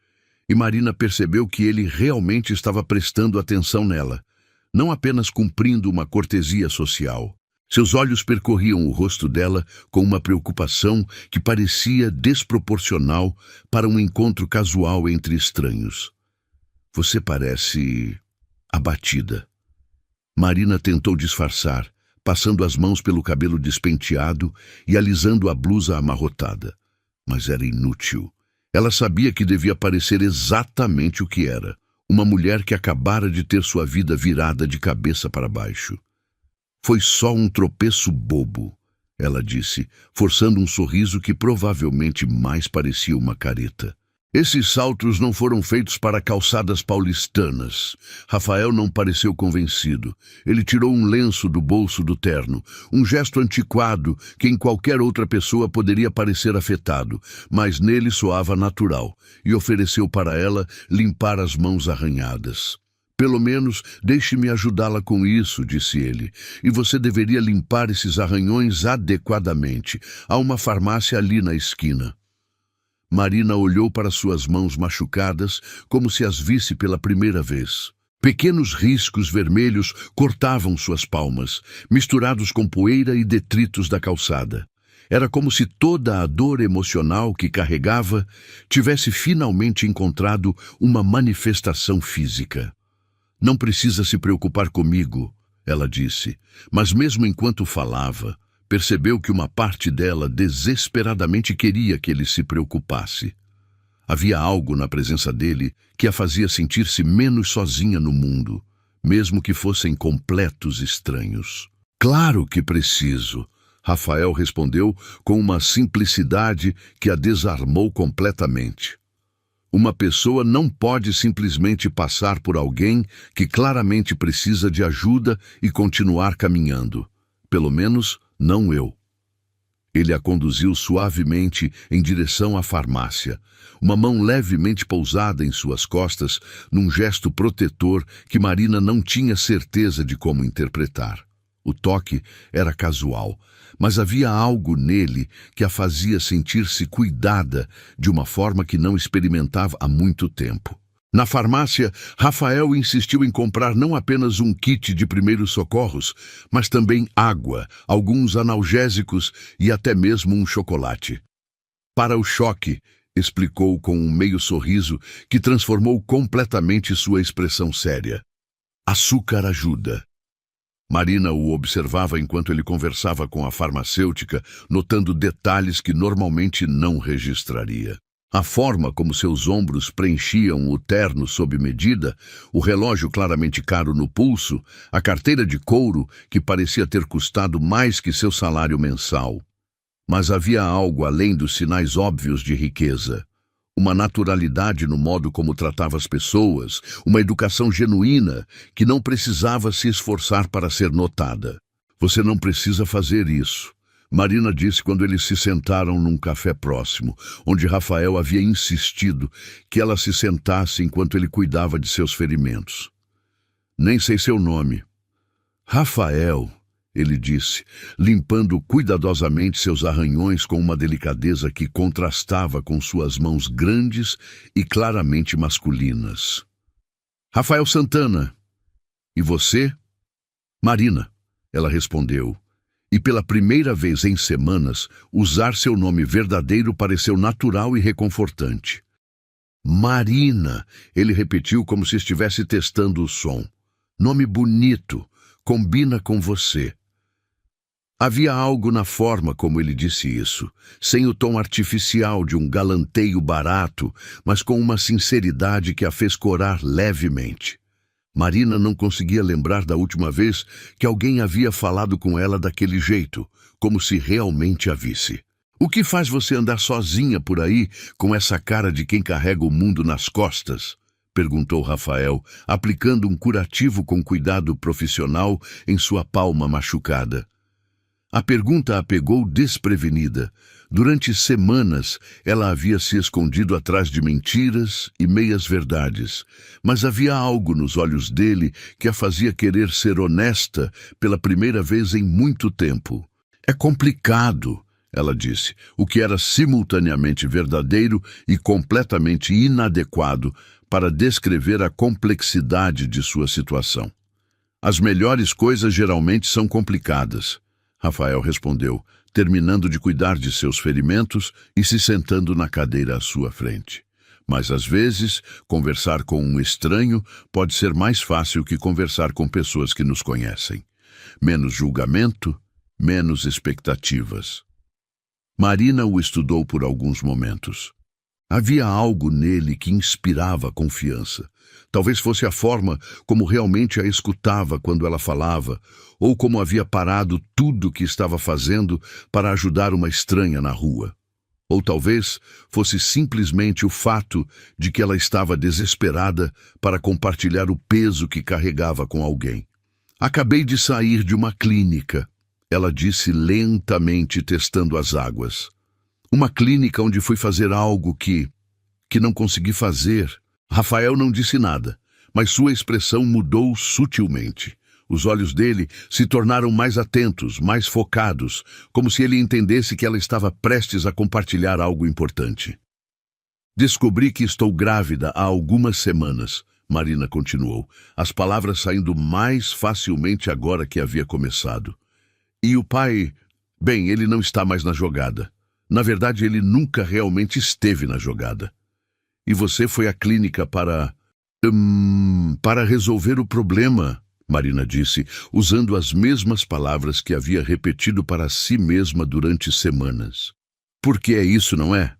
E Marina percebeu que ele realmente estava prestando atenção nela, não apenas cumprindo uma cortesia social. Seus olhos percorriam o rosto dela com uma preocupação que parecia desproporcional para um encontro casual entre estranhos. "Você parece abatida." Marina tentou disfarçar, passando as mãos pelo cabelo despenteado e alisando a blusa amarrotada. Mas era inútil. Ela sabia que devia parecer exatamente o que era, uma mulher que acabara de ter sua vida virada de cabeça para baixo. "Foi só um tropeço bobo", ela disse, forçando um sorriso que provavelmente mais parecia uma careta. "Esses saltos não foram feitos para calçadas paulistanas." Rafael não pareceu convencido. Ele tirou um lenço do bolso do terno, um gesto antiquado que em qualquer outra pessoa poderia parecer afetado, mas nele soava natural, e ofereceu para ela limpar as mãos arranhadas. "Pelo menos deixe-me ajudá-la com isso", disse ele, "e você deveria limpar esses arranhões adequadamente. Há uma farmácia ali na esquina." Marina olhou para suas mãos machucadas como se as visse pela primeira vez. Pequenos riscos vermelhos cortavam suas palmas, misturados com poeira e detritos da calçada. Era como se toda a dor emocional que carregava tivesse finalmente encontrado uma manifestação física. "Não precisa se preocupar comigo", ela disse, mas mesmo enquanto falava, percebeu que uma parte dela desesperadamente queria que ele se preocupasse. Havia algo na presença dele que a fazia sentir-se menos sozinha no mundo, mesmo que fossem completos estranhos. "Claro que preciso", Rafael respondeu com uma simplicidade que a desarmou completamente. Uma pessoa não pode simplesmente passar por alguém que claramente precisa de ajuda e continuar caminhando. Pelo menos, não eu. Ele a conduziu suavemente em direção à farmácia, uma mão levemente pousada em suas costas, num gesto protetor que Marina não tinha certeza de como interpretar. O toque era casual, mas havia algo nele que a fazia sentir-se cuidada de uma forma que não experimentava há muito tempo. Na farmácia, Rafael insistiu em comprar não apenas um kit de primeiros socorros, mas também água, alguns analgésicos e até mesmo um chocolate. "Para o choque", explicou com um meio sorriso que transformou completamente sua expressão séria. "Açúcar ajuda." Marina o observava enquanto ele conversava com a farmacêutica, notando detalhes que normalmente não registraria. A forma como seus ombros preenchiam o terno sob medida, o relógio claramente caro no pulso, a carteira de couro que parecia ter custado mais que seu salário mensal. Mas havia algo além dos sinais óbvios de riqueza. Uma naturalidade no modo como tratava as pessoas, uma educação genuína que não precisava se esforçar para ser notada. "Você não precisa fazer isso", Marina disse quando eles se sentaram num café próximo, onde Rafael havia insistido que ela se sentasse enquanto ele cuidava de seus ferimentos. "Nem sei seu nome." "Rafael", ele disse, limpando cuidadosamente seus arranhões com uma delicadeza que contrastava com suas mãos grandes e claramente masculinas. "Rafael Santana." "E você?" "Marina", ela respondeu. E pela primeira vez em semanas, usar seu nome verdadeiro pareceu natural e reconfortante. Marina, ele repetiu como se estivesse testando o som. Nome bonito, combina com você. Havia algo na forma como ele disse isso, sem o tom artificial de um galanteio barato, mas com uma sinceridade que a fez corar levemente. Marina não conseguia lembrar da última vez que alguém havia falado com ela daquele jeito, como se realmente a visse. O que faz você andar sozinha por aí com essa cara de quem carrega o mundo nas costas? Perguntou Rafael, aplicando um curativo com cuidado profissional em sua palma machucada. A pergunta a pegou desprevenida. Durante semanas, ela havia se escondido atrás de mentiras e meias-verdades, mas havia algo nos olhos dele que a fazia querer ser honesta pela primeira vez em muito tempo. É complicado, ela disse, o que era simultaneamente verdadeiro e completamente inadequado para descrever a complexidade de sua situação. As melhores coisas geralmente são complicadas, Rafael respondeu, terminando de cuidar de seus ferimentos e se sentando na cadeira à sua frente. Mas às vezes, conversar com um estranho pode ser mais fácil que conversar com pessoas que nos conhecem. Menos julgamento, menos expectativas. Marina o estudou por alguns momentos. Havia algo nele que inspirava confiança. Talvez fosse a forma como realmente a escutava quando ela falava, ou como havia parado tudo o que estava fazendo para ajudar uma estranha na rua. Ou talvez fosse simplesmente o fato de que ela estava desesperada para compartilhar o peso que carregava com alguém. Acabei de sair de uma clínica, ela disse lentamente, testando as águas. Uma clínica onde fui fazer algo que não consegui fazer. Rafael não disse nada, mas sua expressão mudou sutilmente. Os olhos dele se tornaram mais atentos, mais focados, como se ele entendesse que ela estava prestes a compartilhar algo importante. Descobri que estou grávida há algumas semanas, Marina continuou, as palavras saindo mais facilmente agora que havia começado. E o pai, bem, ele não está mais na jogada. Na verdade, ele nunca realmente esteve na jogada. E você foi à clínica para resolver o problema, Marina disse, usando as mesmas palavras que havia repetido para si mesma durante semanas. Porque é isso, não é?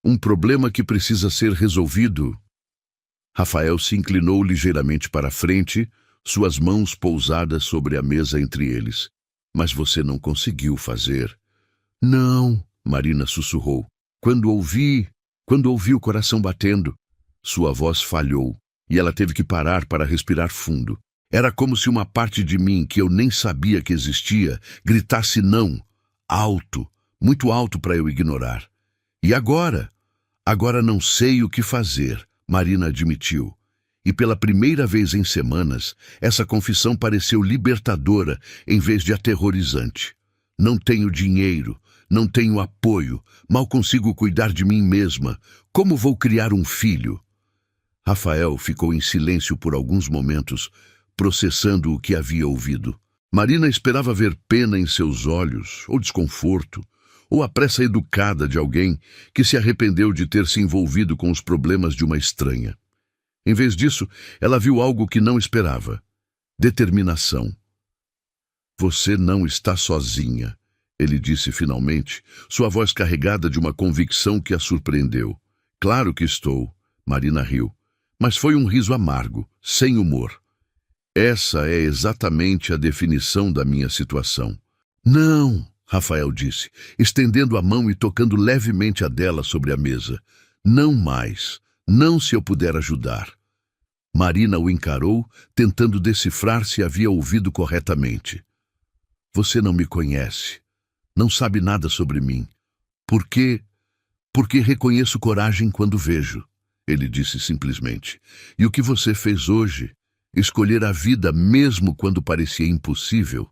Um problema que precisa ser resolvido. Rafael se inclinou ligeiramente para a frente, suas mãos pousadas sobre a mesa entre eles. Mas você não conseguiu fazer. Não, Marina sussurrou. Quando ouvi o coração batendo, sua voz falhou e ela teve que parar para respirar fundo. Era como se uma parte de mim que eu nem sabia que existia gritasse não, alto, muito alto para eu ignorar. E agora? Agora não sei o que fazer, Marina admitiu. E pela primeira vez em semanas, essa confissão pareceu libertadora em vez de aterrorizante. Não tenho dinheiro. Não tenho apoio, mal consigo cuidar de mim mesma. Como vou criar um filho? Rafael ficou em silêncio por alguns momentos, processando o que havia ouvido. Marina esperava ver pena em seus olhos, ou desconforto, ou a pressa educada de alguém que se arrependeu de ter se envolvido com os problemas de uma estranha. Em vez disso, ela viu algo que não esperava. Determinação. Você não está sozinha. Ele disse finalmente, sua voz carregada de uma convicção que a surpreendeu. Claro que estou, Marina riu, mas foi um riso amargo, sem humor. Essa é exatamente a definição da minha situação. Não, Rafael disse, estendendo a mão e tocando levemente a dela sobre a mesa. Não mais, não se eu puder ajudar. Marina o encarou, tentando decifrar se havia ouvido corretamente. Você não me conhece. Não sabe nada sobre mim. Por quê? Porque reconheço coragem quando vejo, ele disse simplesmente. E o que você fez hoje, escolher a vida mesmo quando parecia impossível,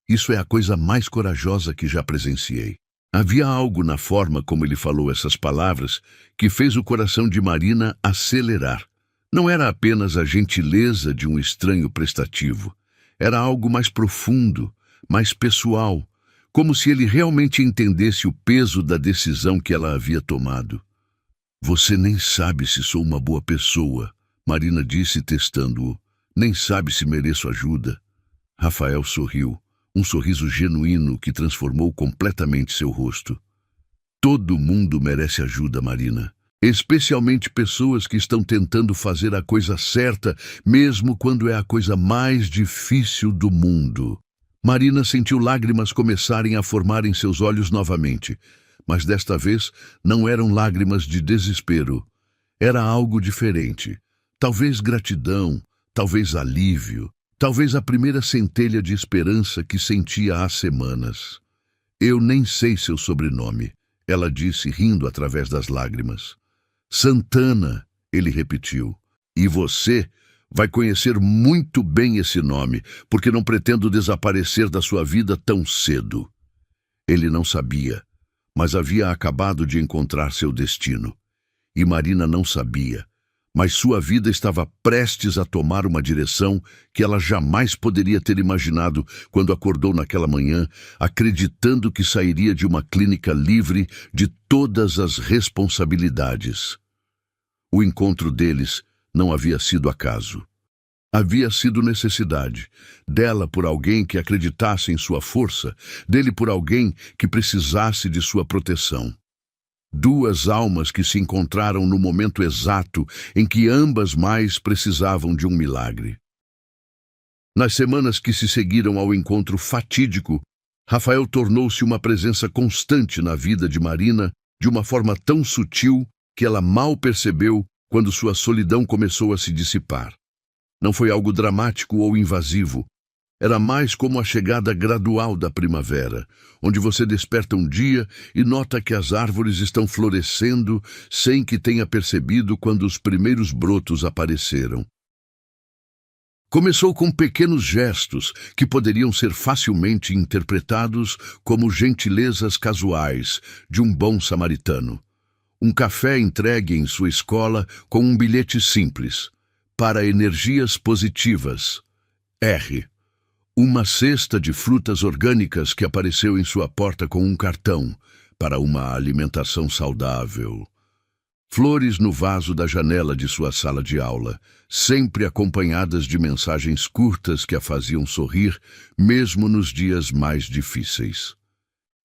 isso é a coisa mais corajosa que já presenciei. Havia algo na forma como ele falou essas palavras que fez o coração de Marina acelerar. Não era apenas a gentileza de um estranho prestativo. Era algo mais profundo, mais pessoal, como se ele realmente entendesse o peso da decisão que ela havia tomado. Você nem sabe se sou uma boa pessoa, Marina disse, testando-o. Nem sabe se mereço ajuda. Rafael sorriu, um sorriso genuíno que transformou completamente seu rosto. Todo mundo merece ajuda, Marina. Especialmente pessoas que estão tentando fazer a coisa certa, mesmo quando é a coisa mais difícil do mundo. Marina sentiu lágrimas começarem a formar em seus olhos novamente, mas desta vez não eram lágrimas de desespero. Era algo diferente. Talvez gratidão, talvez alívio, talvez a primeira centelha de esperança que sentia há semanas. Eu nem sei seu sobrenome, ela disse, rindo através das lágrimas. Santana, ele repetiu. E você vai conhecer muito bem esse nome, porque não pretendo desaparecer da sua vida tão cedo. Ele não sabia, mas havia acabado de encontrar seu destino. E Marina não sabia, mas sua vida estava prestes a tomar uma direção que ela jamais poderia ter imaginado quando acordou naquela manhã, acreditando que sairia de uma clínica livre de todas as responsabilidades. O encontro deles não havia sido acaso. Havia sido necessidade, dela por alguém que acreditasse em sua força, dele por alguém que precisasse de sua proteção. Duas almas que se encontraram no momento exato em que ambas mais precisavam de um milagre. Nas semanas que se seguiram ao encontro fatídico, Rafael tornou-se uma presença constante na vida de Marina de uma forma tão sutil que ela mal percebeu quando sua solidão começou a se dissipar. Não foi algo dramático ou invasivo. Era mais como a chegada gradual da primavera, onde você desperta um dia e nota que as árvores estão florescendo sem que tenha percebido quando os primeiros brotos apareceram. Começou com pequenos gestos que poderiam ser facilmente interpretados como gentilezas casuais de um bom samaritano. Um café entregue em sua escola com um bilhete simples. Para energias positivas. R. Uma cesta de frutas orgânicas que apareceu em sua porta com um cartão para uma alimentação saudável. Flores no vaso da janela de sua sala de aula, sempre acompanhadas de mensagens curtas que a faziam sorrir, mesmo nos dias mais difíceis.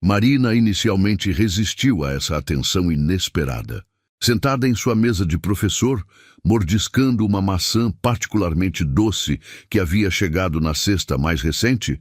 Marina inicialmente resistiu a essa atenção inesperada. Sentada em sua mesa de professor, mordiscando uma maçã particularmente doce que havia chegado na cesta mais recente,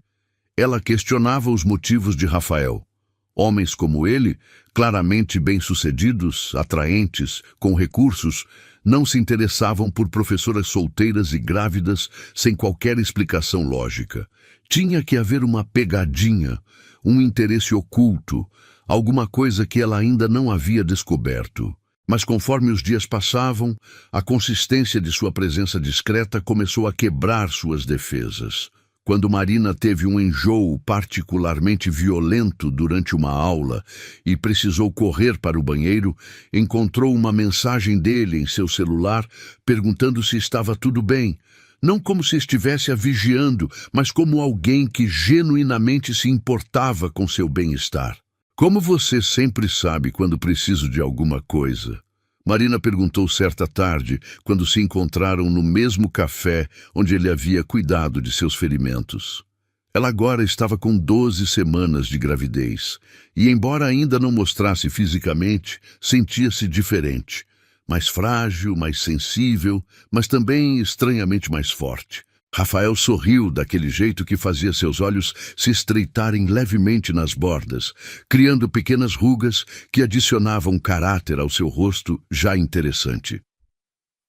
ela questionava os motivos de Rafael. Homens como ele, claramente bem-sucedidos, atraentes, com recursos, não se interessavam por professoras solteiras e grávidas sem qualquer explicação lógica. Tinha que haver uma pegadinha, um interesse oculto, alguma coisa que ela ainda não havia descoberto. Mas conforme os dias passavam, a consistência de sua presença discreta começou a quebrar suas defesas. Quando Marina teve um enjoo particularmente violento durante uma aula e precisou correr para o banheiro, encontrou uma mensagem dele em seu celular perguntando se estava tudo bem. Não como se estivesse a vigiando, mas como alguém que genuinamente se importava com seu bem-estar. Como você sempre sabe quando preciso de alguma coisa? Marina perguntou certa tarde, quando se encontraram no mesmo café onde ele havia cuidado de seus ferimentos. Ela agora estava com 12 semanas de gravidez, e embora ainda não mostrasse fisicamente, sentia-se diferente. Mais frágil, mais sensível, mas também estranhamente mais forte. Rafael sorriu daquele jeito que fazia seus olhos se estreitarem levemente nas bordas, criando pequenas rugas que adicionavam caráter ao seu rosto já interessante.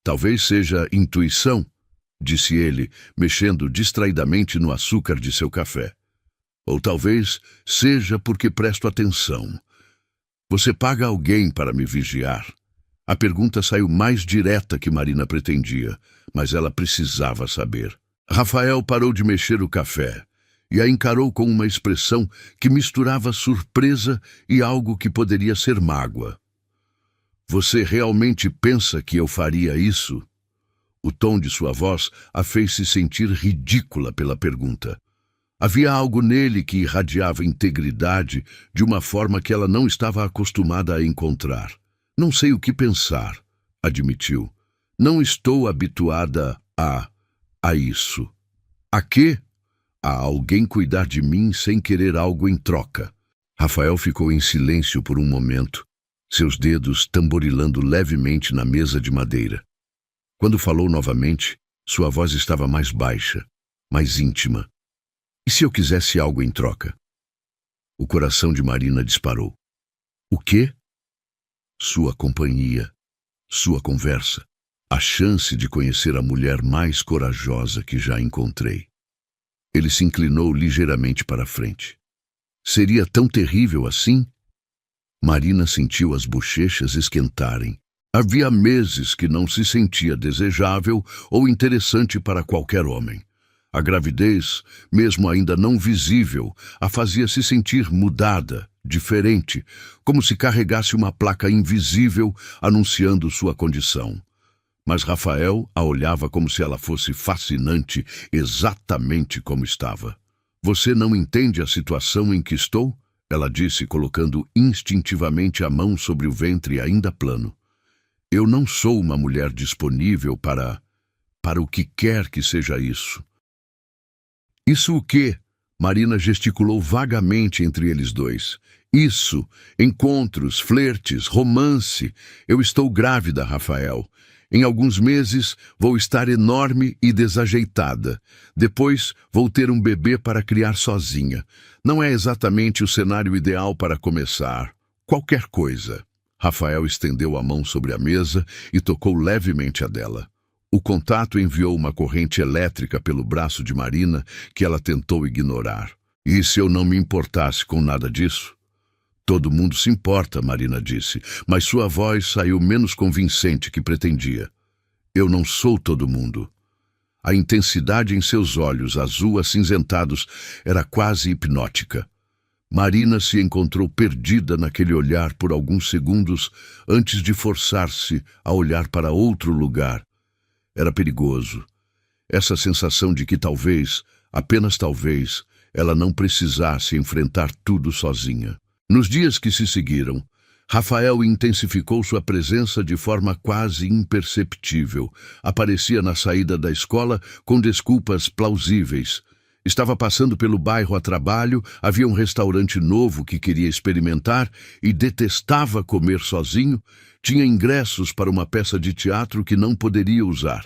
Talvez seja intuição, disse ele, mexendo distraidamente no açúcar de seu café. Ou talvez seja porque presto atenção. Você paga alguém para me vigiar? A pergunta saiu mais direta que Marina pretendia, mas ela precisava saber. Rafael parou de mexer o café e a encarou com uma expressão que misturava surpresa e algo que poderia ser mágoa. Você realmente pensa que eu faria isso? O tom de sua voz a fez se sentir ridícula pela pergunta. Havia algo nele que irradiava integridade de uma forma que ela não estava acostumada a encontrar. Não sei o que pensar, admitiu. Não estou habituada a isso. A quê? A alguém cuidar de mim sem querer algo em troca. Rafael ficou em silêncio por um momento, seus dedos tamborilando levemente na mesa de madeira. Quando falou novamente, sua voz estava mais baixa, mais íntima. E se eu quisesse algo em troca? O coração de Marina disparou. O quê? Sua companhia, sua conversa, a chance de conhecer a mulher mais corajosa que já encontrei. Ele se inclinou ligeiramente para a frente. Seria tão terrível assim? Marina sentiu as bochechas esquentarem. Havia meses que não se sentia desejável ou interessante para qualquer homem. A gravidez, mesmo ainda não visível, a fazia se sentir mudada, diferente, como se carregasse uma placa invisível anunciando sua condição. Mas Rafael a olhava como se ela fosse fascinante, exatamente como estava. Você não entende a situação em que estou? Ela disse, colocando instintivamente a mão sobre o ventre ainda plano. Eu não sou uma mulher disponível para o que quer que seja isso. Isso o quê? Marina gesticulou vagamente entre eles dois. Isso, encontros, flertes, romance. Eu estou grávida, Rafael. Em alguns meses vou estar enorme e desajeitada. Depois vou ter um bebê para criar sozinha. Não é exatamente o cenário ideal para começar. Qualquer coisa. Rafael estendeu a mão sobre a mesa e tocou levemente a dela. O contato enviou uma corrente elétrica pelo braço de Marina que ela tentou ignorar. E se eu não me importasse com nada disso? Todo mundo se importa, Marina disse, mas sua voz saiu menos convincente que pretendia. Eu não sou todo mundo. A intensidade em seus olhos azul-acinzentados era quase hipnótica. Marina se encontrou perdida naquele olhar por alguns segundos antes de forçar-se a olhar para outro lugar. Era perigoso. Essa sensação de que talvez, apenas talvez, ela não precisasse enfrentar tudo sozinha. Nos dias que se seguiram, Rafael intensificou sua presença de forma quase imperceptível. Aparecia na saída da escola com desculpas plausíveis. Estava passando pelo bairro a trabalho, havia um restaurante novo que queria experimentar e detestava comer sozinho, tinha ingressos para uma peça de teatro que não poderia usar.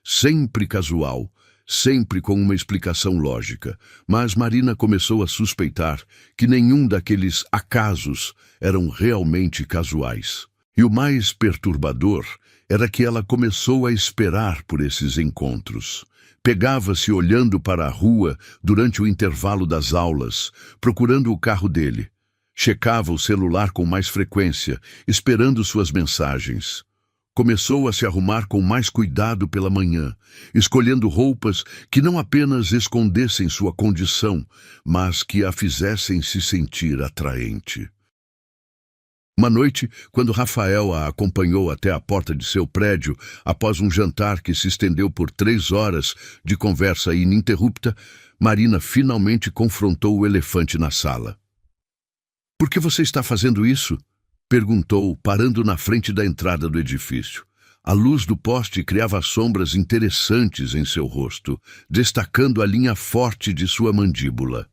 Sempre casual, sempre com uma explicação lógica, mas Marina começou a suspeitar que nenhum daqueles acasos eram realmente casuais. E o mais perturbador era que ela começou a esperar por esses encontros. Pegava-se olhando para a rua durante o intervalo das aulas, procurando o carro dele. Checava o celular com mais frequência, esperando suas mensagens. Começou a se arrumar com mais cuidado pela manhã, escolhendo roupas que não apenas escondessem sua condição, mas que a fizessem se sentir atraente. Uma noite, quando Rafael a acompanhou até a porta de seu prédio, após um jantar que se estendeu por 3 horas de conversa ininterrupta, Marina finalmente confrontou o elefante na sala. — Por que você está fazendo isso? Perguntou, parando na frente da entrada do edifício. A luz do poste criava sombras interessantes em seu rosto, destacando a linha forte de sua mandíbula.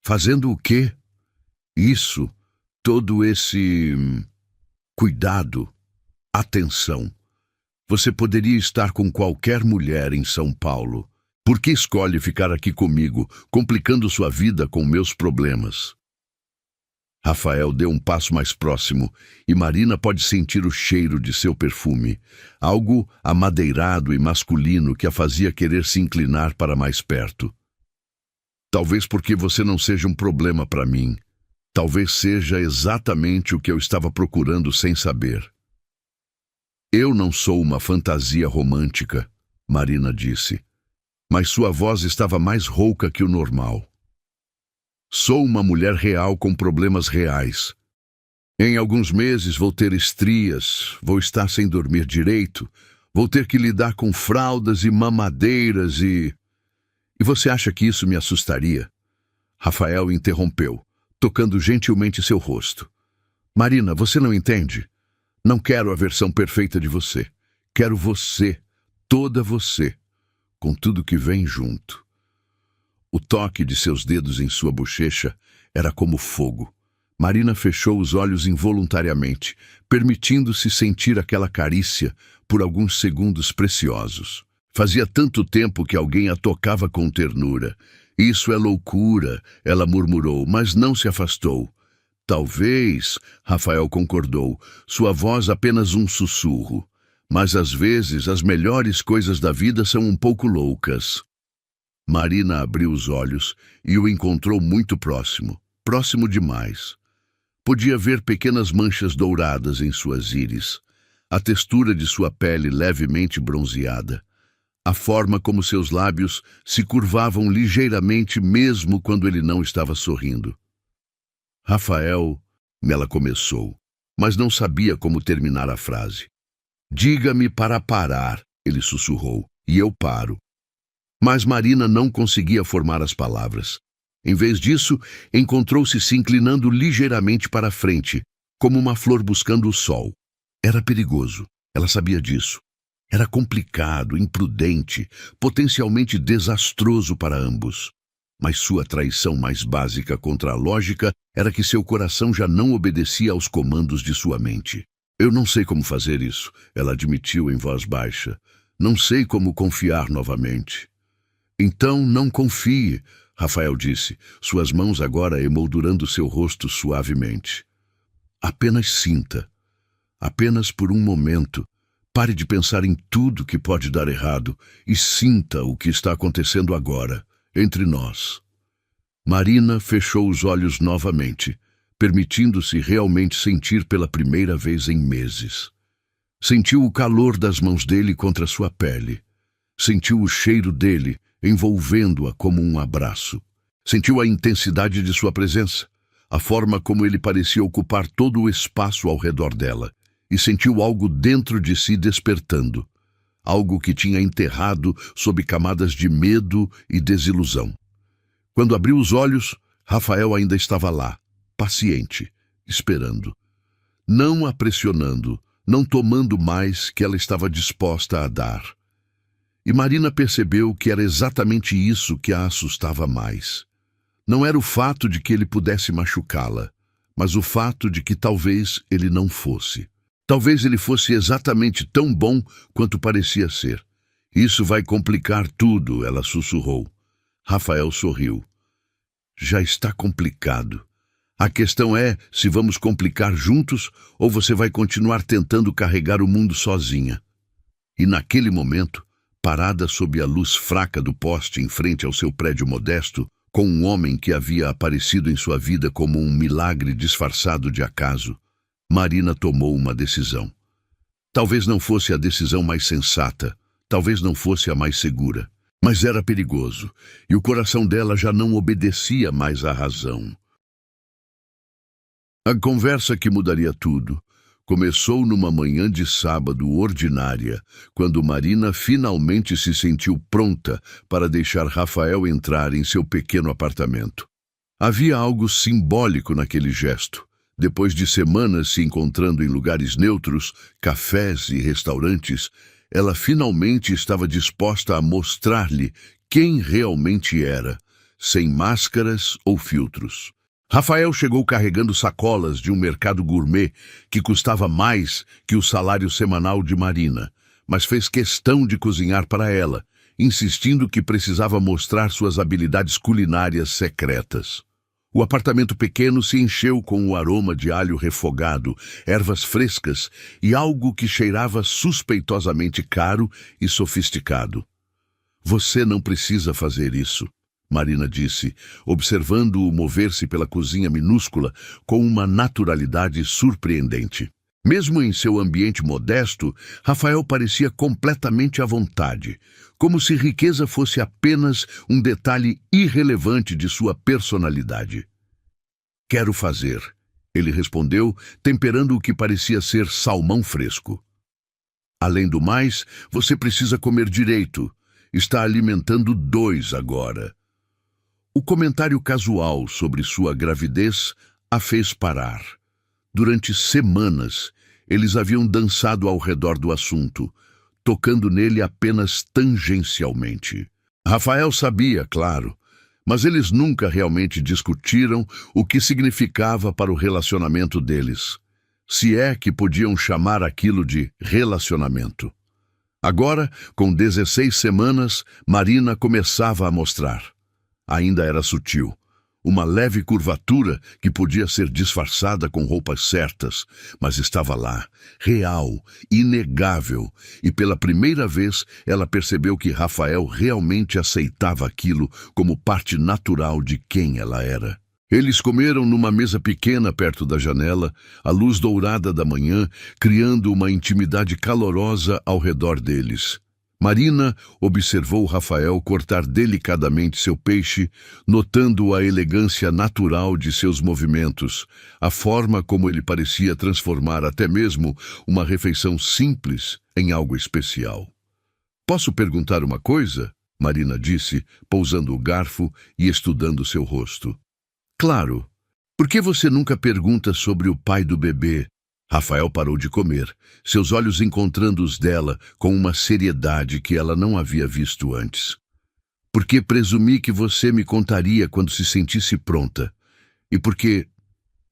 Fazendo o quê? Isso, todo esse cuidado, atenção. Você poderia estar com qualquer mulher em São Paulo. Por que escolhe ficar aqui comigo, complicando sua vida com meus problemas? Rafael deu um passo mais próximo e Marina pode sentir o cheiro de seu perfume, algo amadeirado e masculino que a fazia querer se inclinar para mais perto. Talvez porque você não seja um problema para mim. Talvez seja exatamente o que eu estava procurando sem saber. Eu não sou uma fantasia romântica, Marina disse, mas sua voz estava mais rouca que o normal. Sou uma mulher real com problemas reais. Em alguns meses vou ter estrias, vou estar sem dormir direito, vou ter que lidar com fraldas e mamadeiras e você acha que isso me assustaria? Rafael interrompeu, tocando gentilmente seu rosto. Marina, você não entende? Não quero a versão perfeita de você. Quero você, toda você, com tudo que vem junto. O toque de seus dedos em sua bochecha era como fogo. Marina fechou os olhos involuntariamente, permitindo-se sentir aquela carícia por alguns segundos preciosos. Fazia tanto tempo que alguém a tocava com ternura. Isso é loucura, ela murmurou, mas não se afastou. Talvez, Rafael concordou, sua voz apenas um sussurro. Mas às vezes as melhores coisas da vida são um pouco loucas. Marina abriu os olhos e o encontrou muito próximo, próximo demais. Podia ver pequenas manchas douradas em suas íris, a textura de sua pele levemente bronzeada, a forma como seus lábios se curvavam ligeiramente mesmo quando ele não estava sorrindo. Rafael, ela começou, mas não sabia como terminar a frase. Diga-me para parar, ele sussurrou, e eu paro. Mas Marina não conseguia formar as palavras. Em vez disso, encontrou-se se inclinando ligeiramente para a frente, como uma flor buscando o sol. Era perigoso, ela sabia disso. Era complicado, imprudente, potencialmente desastroso para ambos. Mas sua traição mais básica contra a lógica era que seu coração já não obedecia aos comandos de sua mente. Eu não sei como fazer isso, ela admitiu em voz baixa. Não sei como confiar novamente. Então não confie, Rafael disse, suas mãos agora emoldurando seu rosto suavemente. Apenas sinta. Apenas por um momento. Pare de pensar em tudo que pode dar errado e sinta o que está acontecendo agora, entre nós. Marina fechou os olhos novamente, permitindo-se realmente sentir pela primeira vez em meses. Sentiu o calor das mãos dele contra sua pele. Sentiu o cheiro dele, envolvendo-a como um abraço. Sentiu a intensidade de sua presença, a forma como ele parecia ocupar todo o espaço ao redor dela, e sentiu algo dentro de si despertando, algo que tinha enterrado sob camadas de medo e desilusão. Quando abriu os olhos, Rafael ainda estava lá, paciente, esperando. Não a pressionando, não tomando mais que ela estava disposta a dar. E Marina percebeu que era exatamente isso que a assustava mais. Não era o fato de que ele pudesse machucá-la, mas o fato de que talvez ele não fosse. Talvez ele fosse exatamente tão bom quanto parecia ser. Isso vai complicar tudo, ela sussurrou. Rafael sorriu. Já está complicado. A questão é se vamos complicar juntos ou você vai continuar tentando carregar o mundo sozinha. E naquele momento, parada sob a luz fraca do poste em frente ao seu prédio modesto, com um homem que havia aparecido em sua vida como um milagre disfarçado de acaso, Marina tomou uma decisão. Talvez não fosse a decisão mais sensata, talvez não fosse a mais segura, mas era perigoso, e o coração dela já não obedecia mais à razão. A conversa que mudaria tudo começou numa manhã de sábado ordinária, quando Marina finalmente se sentiu pronta para deixar Rafael entrar em seu pequeno apartamento. Havia algo simbólico naquele gesto. Depois de semanas se encontrando em lugares neutros, cafés e restaurantes, ela finalmente estava disposta a mostrar-lhe quem realmente era, sem máscaras ou filtros. Rafael chegou carregando sacolas de um mercado gourmet que custava mais que o salário semanal de Marina, mas fez questão de cozinhar para ela, insistindo que precisava mostrar suas habilidades culinárias secretas. O apartamento pequeno se encheu com o aroma de alho refogado, ervas frescas e algo que cheirava suspeitosamente caro e sofisticado. Você não precisa fazer isso, Marina disse, observando-o mover-se pela cozinha minúscula com uma naturalidade surpreendente. Mesmo em seu ambiente modesto, Rafael parecia completamente à vontade, como se riqueza fosse apenas um detalhe irrelevante de sua personalidade. Quero fazer, ele respondeu, temperando o que parecia ser salmão fresco. Além do mais, você precisa comer direito. Está alimentando 2 agora. O comentário casual sobre sua gravidez a fez parar. Durante semanas, eles haviam dançado ao redor do assunto, tocando nele apenas tangencialmente. Rafael sabia, claro, mas eles nunca realmente discutiram o que significava para o relacionamento deles, se é que podiam chamar aquilo de relacionamento. Agora, com 16 semanas, Marina começava a mostrar. Ainda era sutil. Uma leve curvatura que podia ser disfarçada com roupas certas, mas estava lá, real, inegável, e pela primeira vez ela percebeu que Rafael realmente aceitava aquilo como parte natural de quem ela era. Eles comeram numa mesa pequena perto da janela, a luz dourada da manhã, criando uma intimidade calorosa ao redor deles. Marina observou Rafael cortar delicadamente seu peixe, notando a elegância natural de seus movimentos, a forma como ele parecia transformar até mesmo uma refeição simples em algo especial. "Posso perguntar uma coisa?" Marina disse, pousando o garfo e estudando seu rosto. "Claro. Por que você nunca pergunta sobre o pai do bebê?" Rafael parou de comer, seus olhos encontrando os dela com uma seriedade que ela não havia visto antes. "Porque presumi que você me contaria quando se sentisse pronta. E porque..."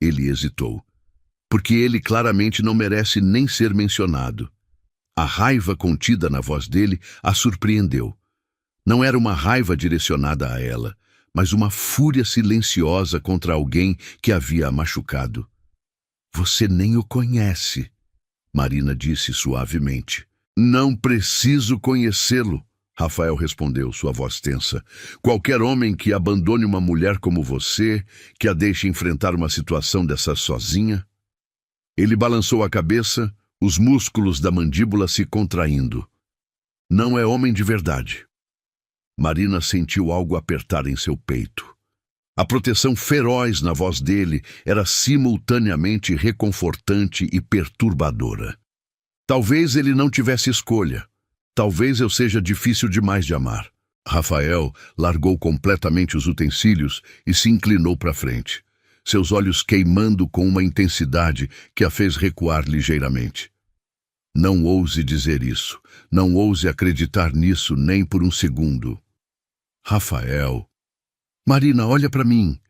Ele hesitou. "Porque ele claramente não merece nem ser mencionado." A raiva contida na voz dele a surpreendeu. Não era uma raiva direcionada a ela, mas uma fúria silenciosa contra alguém que havia machucado. "Você nem o conhece", Marina disse suavemente. "Não preciso conhecê-lo", Rafael respondeu, sua voz tensa. "Qualquer homem que abandone uma mulher como você, que a deixe enfrentar uma situação dessa sozinha..." Ele balançou a cabeça, os músculos da mandíbula se contraindo. "Não é homem de verdade." Marina sentiu algo apertar em seu peito. A proteção feroz na voz dele era simultaneamente reconfortante e perturbadora. "Talvez ele não tivesse escolha. Talvez eu seja difícil demais de amar." Rafael largou completamente os utensílios e se inclinou para frente, seus olhos queimando com uma intensidade que a fez recuar ligeiramente. "Não ouse dizer isso. Não ouse acreditar nisso nem por um segundo." "Rafael..." "Marina, olha para mim."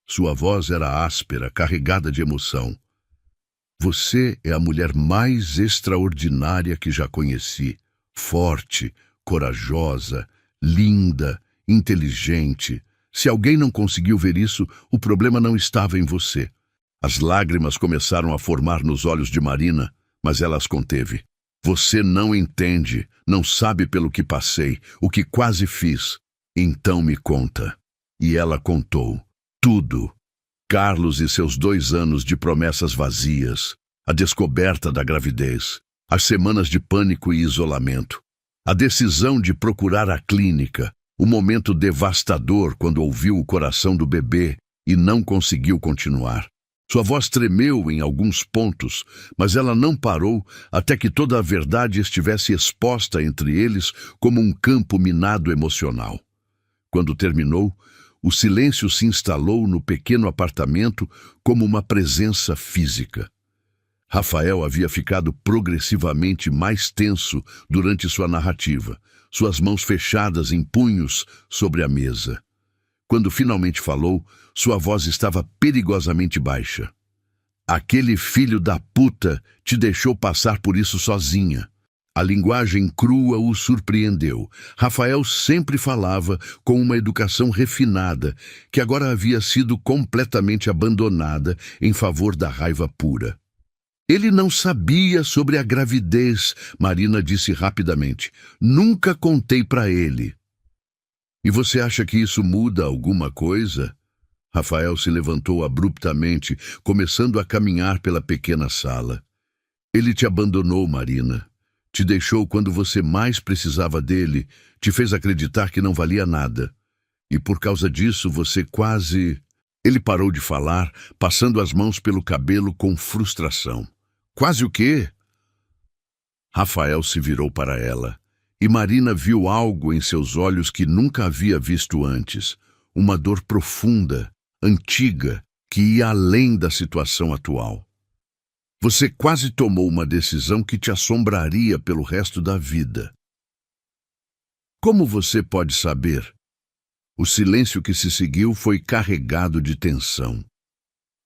Sua voz era áspera, carregada de emoção. "Você é a mulher mais extraordinária que já conheci. Forte, corajosa, linda, inteligente. Se alguém não conseguiu ver isso, o problema não estava em você." As lágrimas começaram a formar nos olhos de Marina, mas ela as conteve. "Você não entende, não sabe pelo que passei, o que quase fiz. Então me conta." E ela contou tudo. Carlos e seus 2 anos de promessas vazias, a descoberta da gravidez, as semanas de pânico e isolamento, a decisão de procurar a clínica, o momento devastador quando ouviu o coração do bebê e não conseguiu continuar. Sua voz tremeu em alguns pontos, mas ela não parou até que toda a verdade estivesse exposta entre eles como um campo minado emocional. Quando terminou, o silêncio se instalou no pequeno apartamento como uma presença física. Rafael havia ficado progressivamente mais tenso durante sua narrativa, suas mãos fechadas em punhos sobre a mesa. Quando finalmente falou, sua voz estava perigosamente baixa. "Aquele filho da puta te deixou passar por isso sozinha." A linguagem crua o surpreendeu. Rafael sempre falava com uma educação refinada, que agora havia sido completamente abandonada em favor da raiva pura. "Ele não sabia sobre a gravidez", Marina disse rapidamente. "Nunca contei para ele." "E você acha que isso muda alguma coisa?" Rafael se levantou abruptamente, começando a caminhar pela pequena sala. "Ele te abandonou, Marina. Te deixou quando você mais precisava dele, te fez acreditar que não valia nada. E por causa disso você quase..." Ele parou de falar, passando as mãos pelo cabelo com frustração. "Quase o quê?" Rafael se virou para ela, e Marina viu algo em seus olhos que nunca havia visto antes, uma dor profunda, antiga, que ia além da situação atual. Você quase tomou uma decisão que te assombraria pelo resto da vida. Como você pode saber? O silêncio que se seguiu foi carregado de tensão.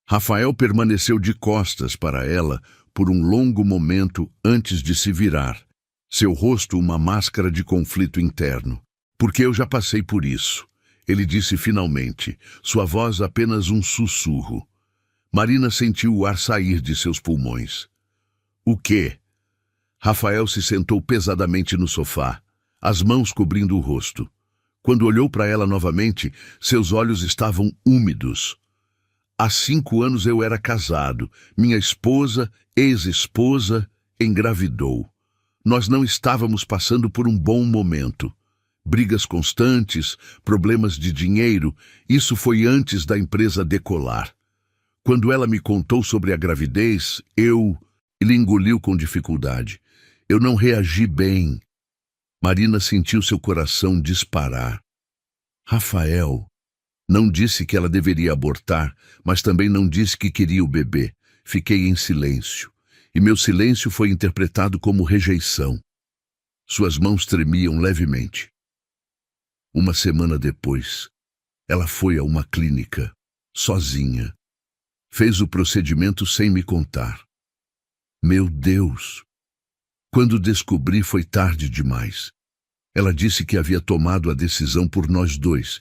Rafael permaneceu de costas para ela por um longo momento antes de se virar, seu rosto uma máscara de conflito interno. Porque eu já passei por isso, ele disse finalmente, sua voz apenas um sussurro. Marina sentiu o ar sair de seus pulmões. O quê? Rafael se sentou pesadamente no sofá, as mãos cobrindo o rosto. Quando olhou para ela novamente, seus olhos estavam úmidos. Há 5 anos eu era casado. Minha esposa, ex-esposa, engravidou. Nós não estávamos passando por um bom momento. Brigas constantes, problemas de dinheiro, isso foi antes da empresa decolar. Quando ela me contou sobre a gravidez, Ele engoliu com dificuldade. Eu não reagi bem. Marina sentiu seu coração disparar. Rafael não disse que ela deveria abortar, mas também não disse que queria o bebê. Fiquei em silêncio, e meu silêncio foi interpretado como rejeição. Suas mãos tremiam levemente. Uma semana depois, ela foi a uma clínica, sozinha. Fez o procedimento sem me contar. Meu Deus! Quando descobri, foi tarde demais. Ela disse que havia tomado a decisão por nós dois,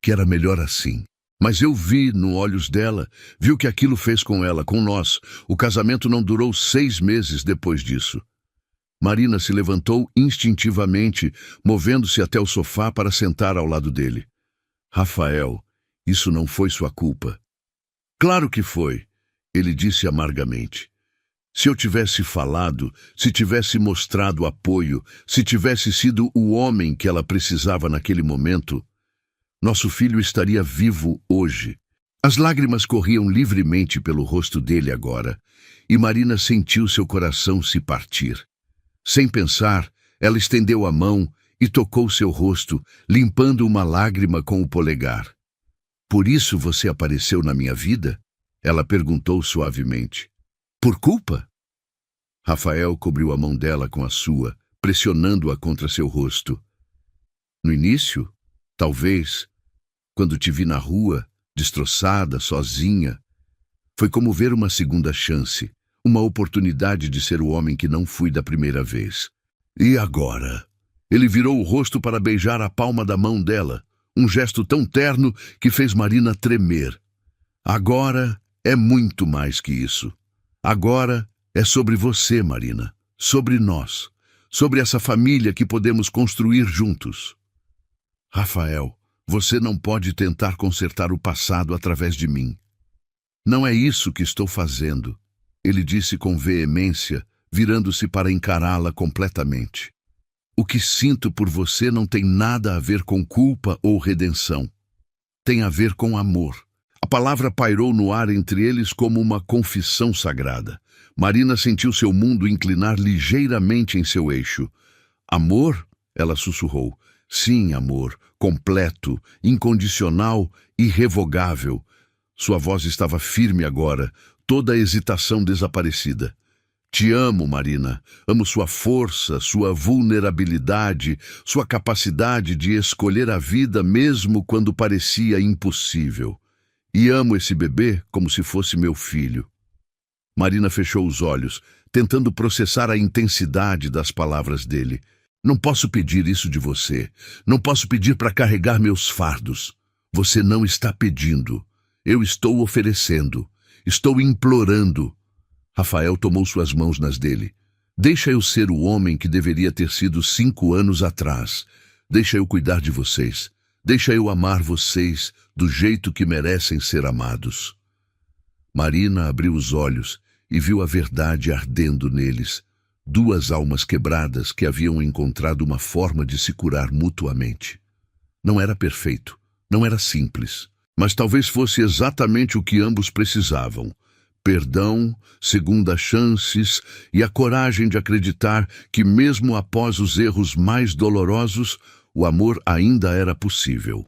que era melhor assim. Mas eu vi nos olhos dela, vi o que aquilo fez com ela, com nós. O casamento não durou 6 meses depois disso. Marina se levantou instintivamente, movendo-se até o sofá para sentar ao lado dele. Rafael, isso não foi sua culpa. Claro que foi, ele disse amargamente. Se eu tivesse falado, se tivesse mostrado apoio, se tivesse sido o homem que ela precisava naquele momento, nosso filho estaria vivo hoje. As lágrimas corriam livremente pelo rosto dele agora, e Marina sentiu seu coração se partir. Sem pensar, ela estendeu a mão e tocou seu rosto, limpando uma lágrima com o polegar. Por isso você apareceu na minha vida? Ela perguntou suavemente. Por culpa? Rafael cobriu a mão dela com a sua, pressionando-a contra seu rosto. No início, talvez, quando te vi na rua, destroçada, sozinha, foi como ver uma segunda chance, uma oportunidade de ser o homem que não fui da primeira vez. E agora? Ele virou o rosto para beijar a palma da mão dela, um gesto tão terno que fez Marina tremer. Agora é muito mais que isso. Agora é sobre você, Marina, sobre nós, sobre essa família que podemos construir juntos. Rafael, você não pode tentar consertar o passado através de mim. Não é isso que estou fazendo, ele disse com veemência, virando-se para encará-la completamente. O que sinto por você não tem nada a ver com culpa ou redenção. Tem a ver com amor. A palavra pairou no ar entre eles como uma confissão sagrada. Marina sentiu seu mundo inclinar ligeiramente em seu eixo. Amor? Ela sussurrou. Sim, amor. Completo, incondicional, irrevogável. Sua voz estava firme agora, toda a hesitação desaparecida. Te amo, Marina. Amo sua força, sua vulnerabilidade, sua capacidade de escolher a vida mesmo quando parecia impossível. E amo esse bebê como se fosse meu filho. Marina fechou os olhos, tentando processar a intensidade das palavras dele. Não posso pedir isso de você. Não posso pedir para carregar meus fardos. Você não está pedindo. Eu estou oferecendo. Estou implorando. Rafael tomou suas mãos nas dele. Deixa eu ser o homem que deveria ter sido 5 anos atrás. Deixa eu cuidar de vocês. Deixa eu amar vocês do jeito que merecem ser amados. Marina abriu os olhos e viu a verdade ardendo neles. 2 almas quebradas que haviam encontrado uma forma de se curar mutuamente. Não era perfeito, não era simples, mas talvez fosse exatamente o que ambos precisavam. Perdão, segundas chances e a coragem de acreditar que mesmo após os erros mais dolorosos, o amor ainda era possível.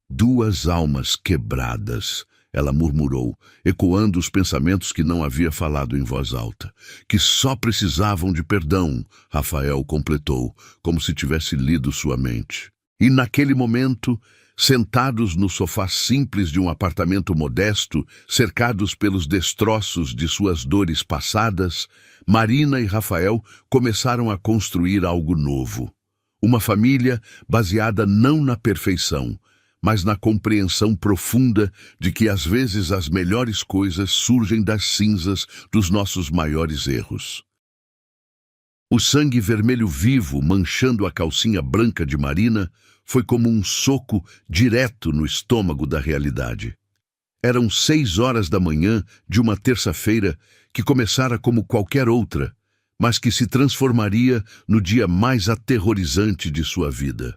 2 almas quebradas. ela murmurou, ecoando os pensamentos que não havia falado em voz alta. Que só precisavam de perdão, Rafael completou, como se tivesse lido sua mente. E naquele momento, sentados no sofá simples de um apartamento modesto, cercados pelos destroços de suas dores passadas, Marina e Rafael começaram a construir algo novo. Uma família baseada não na perfeição, mas na compreensão profunda de que às vezes as melhores coisas surgem das cinzas dos nossos maiores erros. O sangue vermelho vivo manchando a calcinha branca de Marina foi como um soco direto no estômago da realidade. Eram 6 horas da manhã de uma terça-feira que começara como qualquer outra, mas que se transformaria no dia mais aterrorizante de sua vida.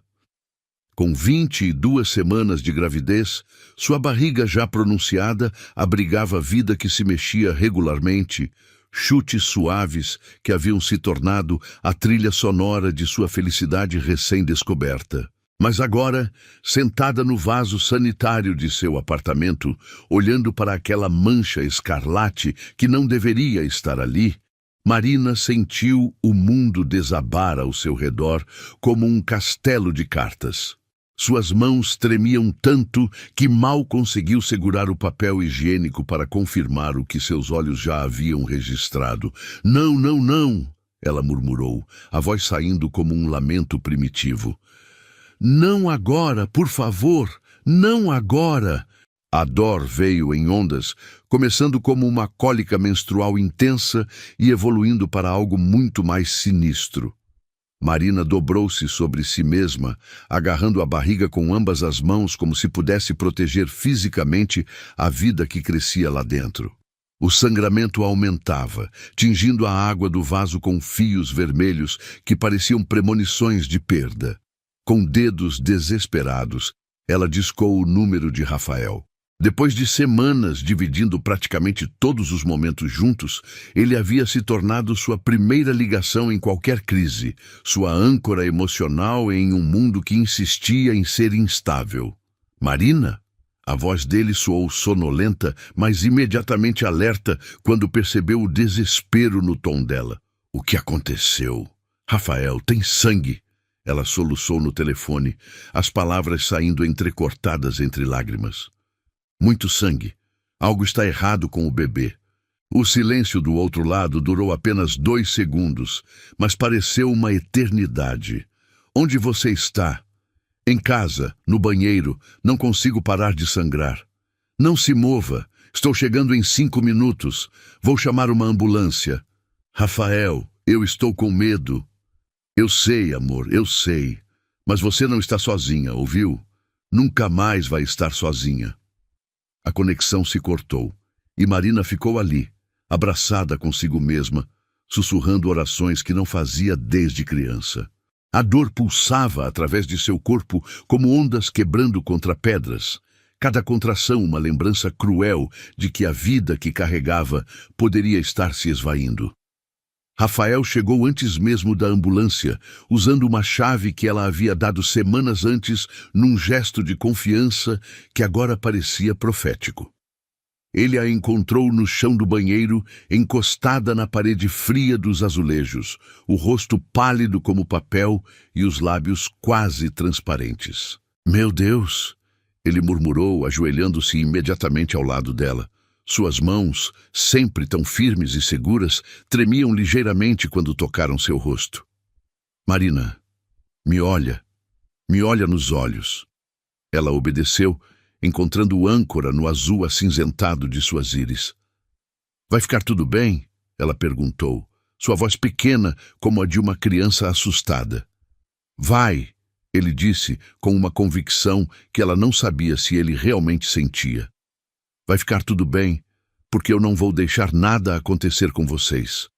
Com 22 semanas de gravidez, sua barriga já pronunciada abrigava vida que se mexia regularmente, chutes suaves que haviam se tornado a trilha sonora de sua felicidade recém-descoberta. Mas agora, sentada no vaso sanitário de seu apartamento, olhando para aquela mancha escarlate que não deveria estar ali, Marina sentiu o mundo desabar ao seu redor como um castelo de cartas. Suas mãos tremiam tanto que mal conseguiu segurar o papel higiênico para confirmar o que seus olhos já haviam registrado. Não, não, não, ela murmurou, a voz saindo como um lamento primitivo. Não agora, por favor, não agora. A dor veio em ondas, começando como uma cólica menstrual intensa e evoluindo para algo muito mais sinistro. Marina dobrou-se sobre si mesma, agarrando a barriga com ambas as mãos como se pudesse proteger fisicamente a vida que crescia lá dentro. O sangramento aumentava, tingindo a água do vaso com fios vermelhos que pareciam premonições de perda. Com dedos desesperados, ela discou o número de Rafael. Depois de semanas dividindo praticamente todos os momentos juntos, ele havia se tornado sua primeira ligação em qualquer crise, sua âncora emocional em um mundo que insistia em ser instável. Marina? A voz dele soou sonolenta, mas imediatamente alerta quando percebeu o desespero no tom dela. O que aconteceu? Rafael, tem sangue! Ela soluçou no telefone, as palavras saindo entrecortadas entre lágrimas. Muito sangue. Algo está errado com o bebê. O silêncio do outro lado durou apenas 2 segundos, mas pareceu uma eternidade. Onde você está? Em casa, no banheiro, não consigo parar de sangrar. Não se mova. Estou chegando em 5 minutos. Vou chamar uma ambulância. Rafael, eu estou com medo. Eu sei, amor, eu sei. Mas você não está sozinha, ouviu? Nunca mais vai estar sozinha. A conexão se cortou, e Marina ficou ali, abraçada consigo mesma, sussurrando orações que não fazia desde criança. A dor pulsava através de seu corpo como ondas quebrando contra pedras. Cada contração uma lembrança cruel de que a vida que carregava poderia estar se esvaindo. Rafael chegou antes mesmo da ambulância, usando uma chave que ela havia dado semanas antes num gesto de confiança que agora parecia profético. Ele a encontrou no chão do banheiro, encostada na parede fria dos azulejos, o rosto pálido como papel e os lábios quase transparentes. Meu Deus! Ele murmurou, ajoelhando-se imediatamente ao lado dela. Suas mãos, sempre tão firmes e seguras, tremiam ligeiramente quando tocaram seu rosto. Marina, me olha nos olhos. Ela obedeceu, encontrando âncora no azul acinzentado de suas íris. Vai ficar tudo bem? Ela perguntou, sua voz pequena como a de uma criança assustada. Vai, ele disse com uma convicção que ela não sabia se ele realmente sentia. Vai ficar tudo bem, porque eu não vou deixar nada acontecer com vocês.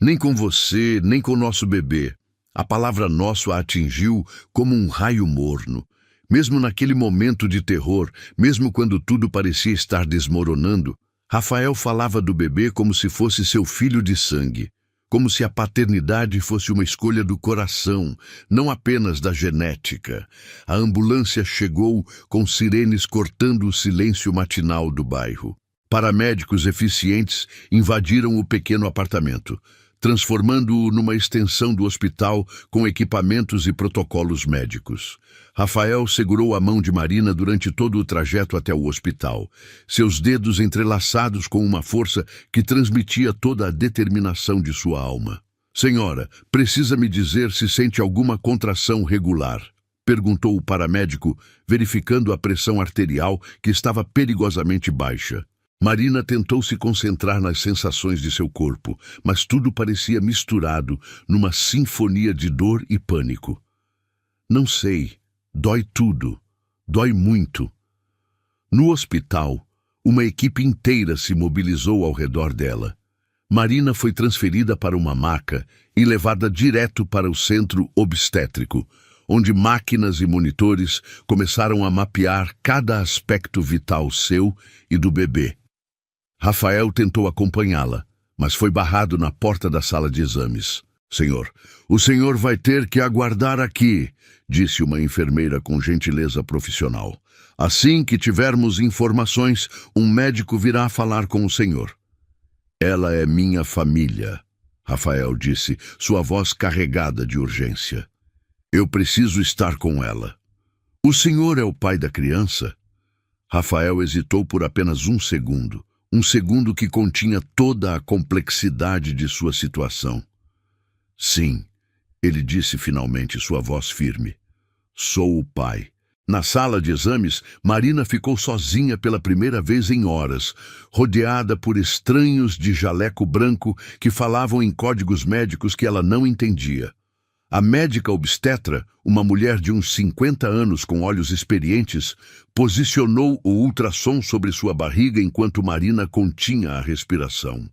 Nem com você, nem com nosso bebê. A palavra nosso a atingiu como um raio morno. Mesmo naquele momento de terror, mesmo quando tudo parecia estar desmoronando, Rafael falava do bebê como se fosse seu filho de sangue, como se a paternidade fosse uma escolha do coração, não apenas da genética. A ambulância chegou com sirenes cortando o silêncio matinal do bairro. Paramédicos eficientes invadiram o pequeno apartamento, transformando-o numa extensão do hospital com equipamentos e protocolos médicos. Rafael segurou a mão de Marina durante todo o trajeto até o hospital, seus dedos entrelaçados com uma força que transmitia toda a determinação de sua alma. "Senhora, precisa me dizer se sente alguma contração regular?" perguntou o paramédico, verificando a pressão arterial que estava perigosamente baixa. Marina tentou se concentrar nas sensações de seu corpo, mas tudo parecia misturado numa sinfonia de dor e pânico. "Não sei. Dói tudo. Dói muito." No hospital, uma equipe inteira se mobilizou ao redor dela. Marina foi transferida para uma maca e levada direto para o centro obstétrico, onde máquinas e monitores começaram a mapear cada aspecto vital seu e do bebê. Rafael tentou acompanhá-la, mas foi barrado na porta da sala de exames. "Senhor, o senhor vai ter que aguardar aqui", disse uma enfermeira com gentileza profissional. "Assim que tivermos informações, um médico virá falar com o senhor." "Ela é minha família", Rafael disse, sua voz carregada de urgência. "Eu preciso estar com ela." "O senhor é o pai da criança?" Rafael hesitou por apenas um segundo que continha toda a complexidade de sua situação. "Sim", ele disse finalmente, sua voz firme. "Sou o pai." Na sala de exames, Marina ficou sozinha pela primeira vez em horas, rodeada por estranhos de jaleco branco que falavam em códigos médicos que ela não entendia. A médica obstetra, uma mulher de uns 50 anos com olhos experientes, posicionou o ultrassom sobre sua barriga enquanto Marina continha a respiração.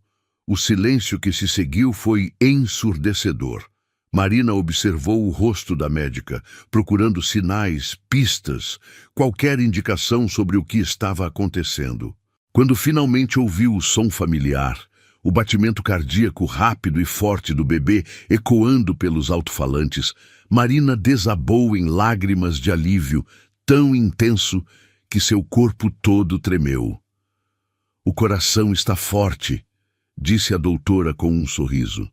O silêncio que se seguiu foi ensurdecedor. Marina observou o rosto da médica, procurando sinais, pistas, qualquer indicação sobre o que estava acontecendo. Quando finalmente ouviu o som familiar, o batimento cardíaco rápido e forte do bebê ecoando pelos alto-falantes, Marina desabou em lágrimas de alívio, tão intenso que seu corpo todo tremeu. "O coração está forte", disse a doutora com um sorriso.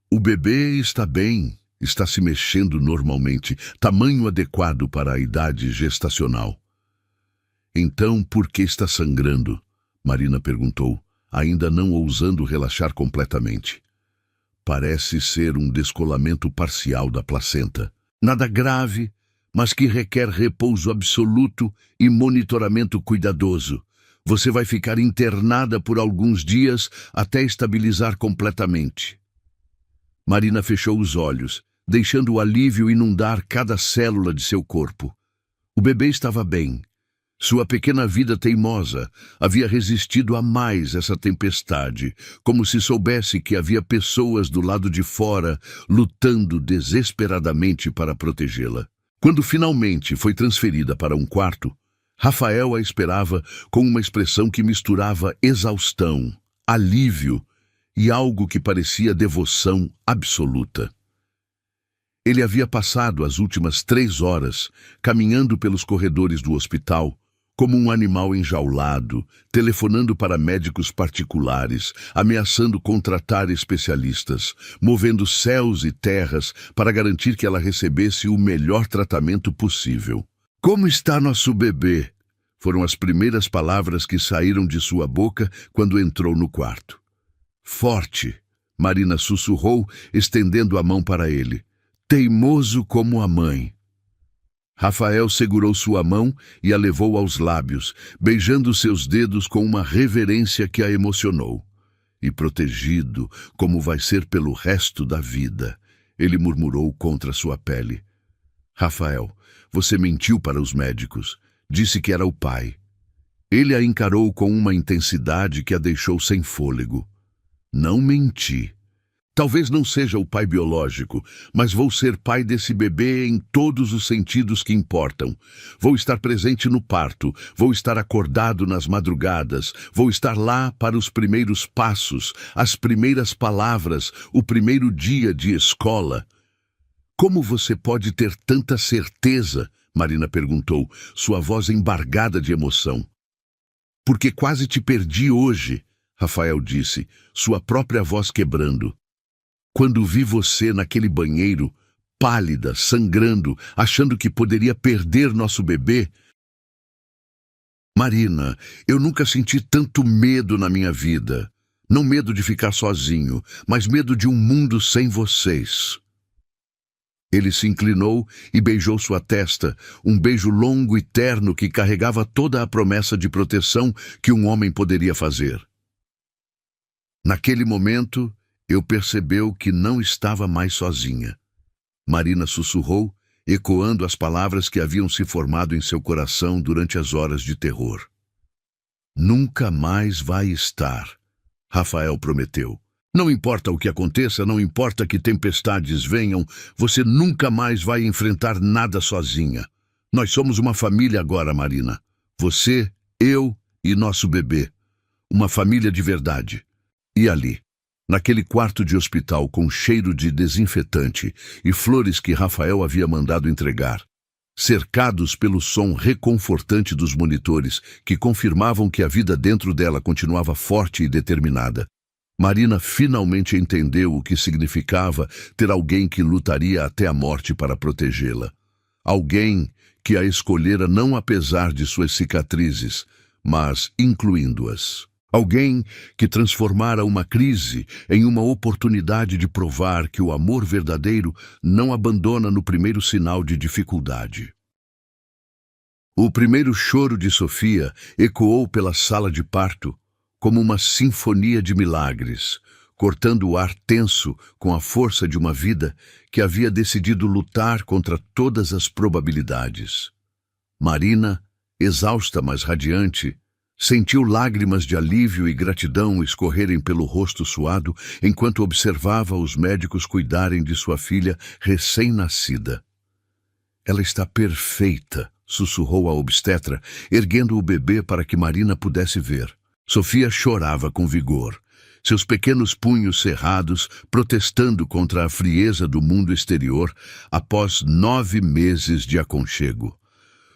"O bebê está bem, está se mexendo normalmente, tamanho adequado para a idade gestacional." "Então, por que está sangrando?" Marina perguntou, ainda não ousando relaxar completamente. "Parece ser um descolamento parcial da placenta. Nada grave, mas que requer repouso absoluto e monitoramento cuidadoso. Você vai ficar internada por alguns dias até estabilizar completamente." Marina fechou os olhos, deixando o alívio inundar cada célula de seu corpo. O bebê estava bem. Sua pequena vida teimosa havia resistido a mais essa tempestade, como se soubesse que havia pessoas do lado de fora lutando desesperadamente para protegê-la. Quando finalmente foi transferida para um quarto, Rafael a esperava com uma expressão que misturava exaustão, alívio e algo que parecia devoção absoluta. Ele havia passado as últimas 3 horas caminhando pelos corredores do hospital, como um animal enjaulado, telefonando para médicos particulares, ameaçando contratar especialistas, movendo céus e terras para garantir que ela recebesse o melhor tratamento possível. "Como está nosso bebê?" foram as primeiras palavras que saíram de sua boca quando entrou no quarto. "Forte", Marina sussurrou, estendendo a mão para ele. "Teimoso como a mãe." Rafael segurou sua mão e a levou aos lábios, beijando seus dedos com uma reverência que a emocionou. "E protegido, como vai ser pelo resto da vida", ele murmurou contra sua pele. "Rafael, você mentiu para os médicos. Disse que era o pai." Ele a encarou com uma intensidade que a deixou sem fôlego. "Não menti. Talvez não seja o pai biológico, mas vou ser pai desse bebê em todos os sentidos que importam. Vou estar presente no parto, vou estar acordado nas madrugadas, vou estar lá para os primeiros passos, as primeiras palavras, o primeiro dia de escola. Como você pode ter tanta certeza? Marina perguntou, sua voz embargada de emoção. Porque quase te perdi hoje, Rafael disse, sua própria voz quebrando. Quando vi você naquele banheiro, pálida, sangrando, achando que poderia perder nosso bebê. Marina, eu nunca senti tanto medo na minha vida. Não medo de ficar sozinho, mas medo de um mundo sem vocês. Ele se inclinou e beijou sua testa, um beijo longo e terno que carregava toda a promessa de proteção que um homem poderia fazer. Naquele momento, eu percebeu que não estava mais sozinha. Marina sussurrou, ecoando as palavras que haviam se formado em seu coração durante as horas de terror. Nunca mais vai estar, Rafael prometeu. Não importa o que aconteça, não importa que tempestades venham, você nunca mais vai enfrentar nada sozinha. Nós somos uma família agora, Marina. Você, eu e nosso bebê. Uma família de verdade. E ali, naquele quarto de hospital com cheiro de desinfetante e flores que Rafael havia mandado entregar, cercados pelo som reconfortante dos monitores que confirmavam que a vida dentro dela continuava forte e determinada, Marina finalmente entendeu o que significava ter alguém que lutaria até a morte para protegê-la. Alguém que a escolhera não apesar de suas cicatrizes, mas incluindo-as. Alguém que transformara uma crise em uma oportunidade de provar que o amor verdadeiro não abandona no primeiro sinal de dificuldade. O primeiro choro de Sofia ecoou pela sala de parto como uma sinfonia de milagres, cortando o ar tenso com a força de uma vida que havia decidido lutar contra todas as probabilidades. Marina, exausta mas radiante, sentiu lágrimas de alívio e gratidão escorrerem pelo rosto suado enquanto observava os médicos cuidarem de sua filha recém-nascida. Ela está perfeita, sussurrou a obstetra, erguendo o bebê para que Marina pudesse ver. Sofia chorava com vigor, seus pequenos punhos cerrados protestando contra a frieza do mundo exterior após 9 meses de aconchego.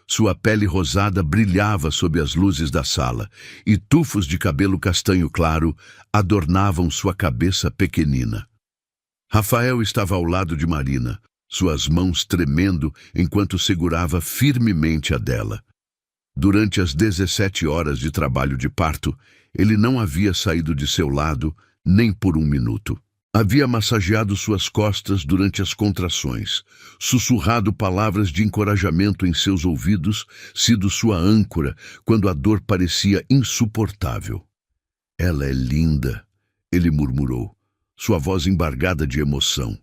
Sua pele rosada brilhava sob as luzes da sala, e tufos de cabelo castanho claro adornavam sua cabeça pequenina. Rafael estava ao lado de Marina, suas mãos tremendo enquanto segurava firmemente a dela. Durante as 17 horas de trabalho de parto, ele não havia saído de seu lado nem por um minuto. Havia massageado suas costas durante as contrações, sussurrado palavras de encorajamento em seus ouvidos, sido sua âncora quando a dor parecia insuportável. Ela é linda, ele murmurou, sua voz embargada de emoção.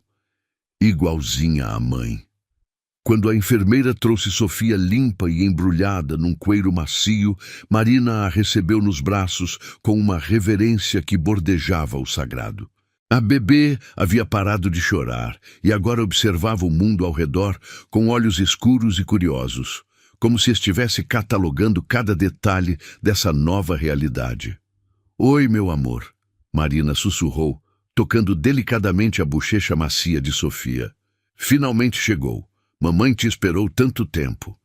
Igualzinha à mãe. Quando a enfermeira trouxe Sofia limpa e embrulhada num coeiro macio, Marina a recebeu nos braços com uma reverência que bordejava o sagrado. A bebê havia parado de chorar e agora observava o mundo ao redor com olhos escuros e curiosos, como se estivesse catalogando cada detalhe dessa nova realidade. Oi, meu amor, Marina sussurrou, tocando delicadamente a bochecha macia de Sofia. Finalmente chegou. Mamãe te esperou tanto tempo.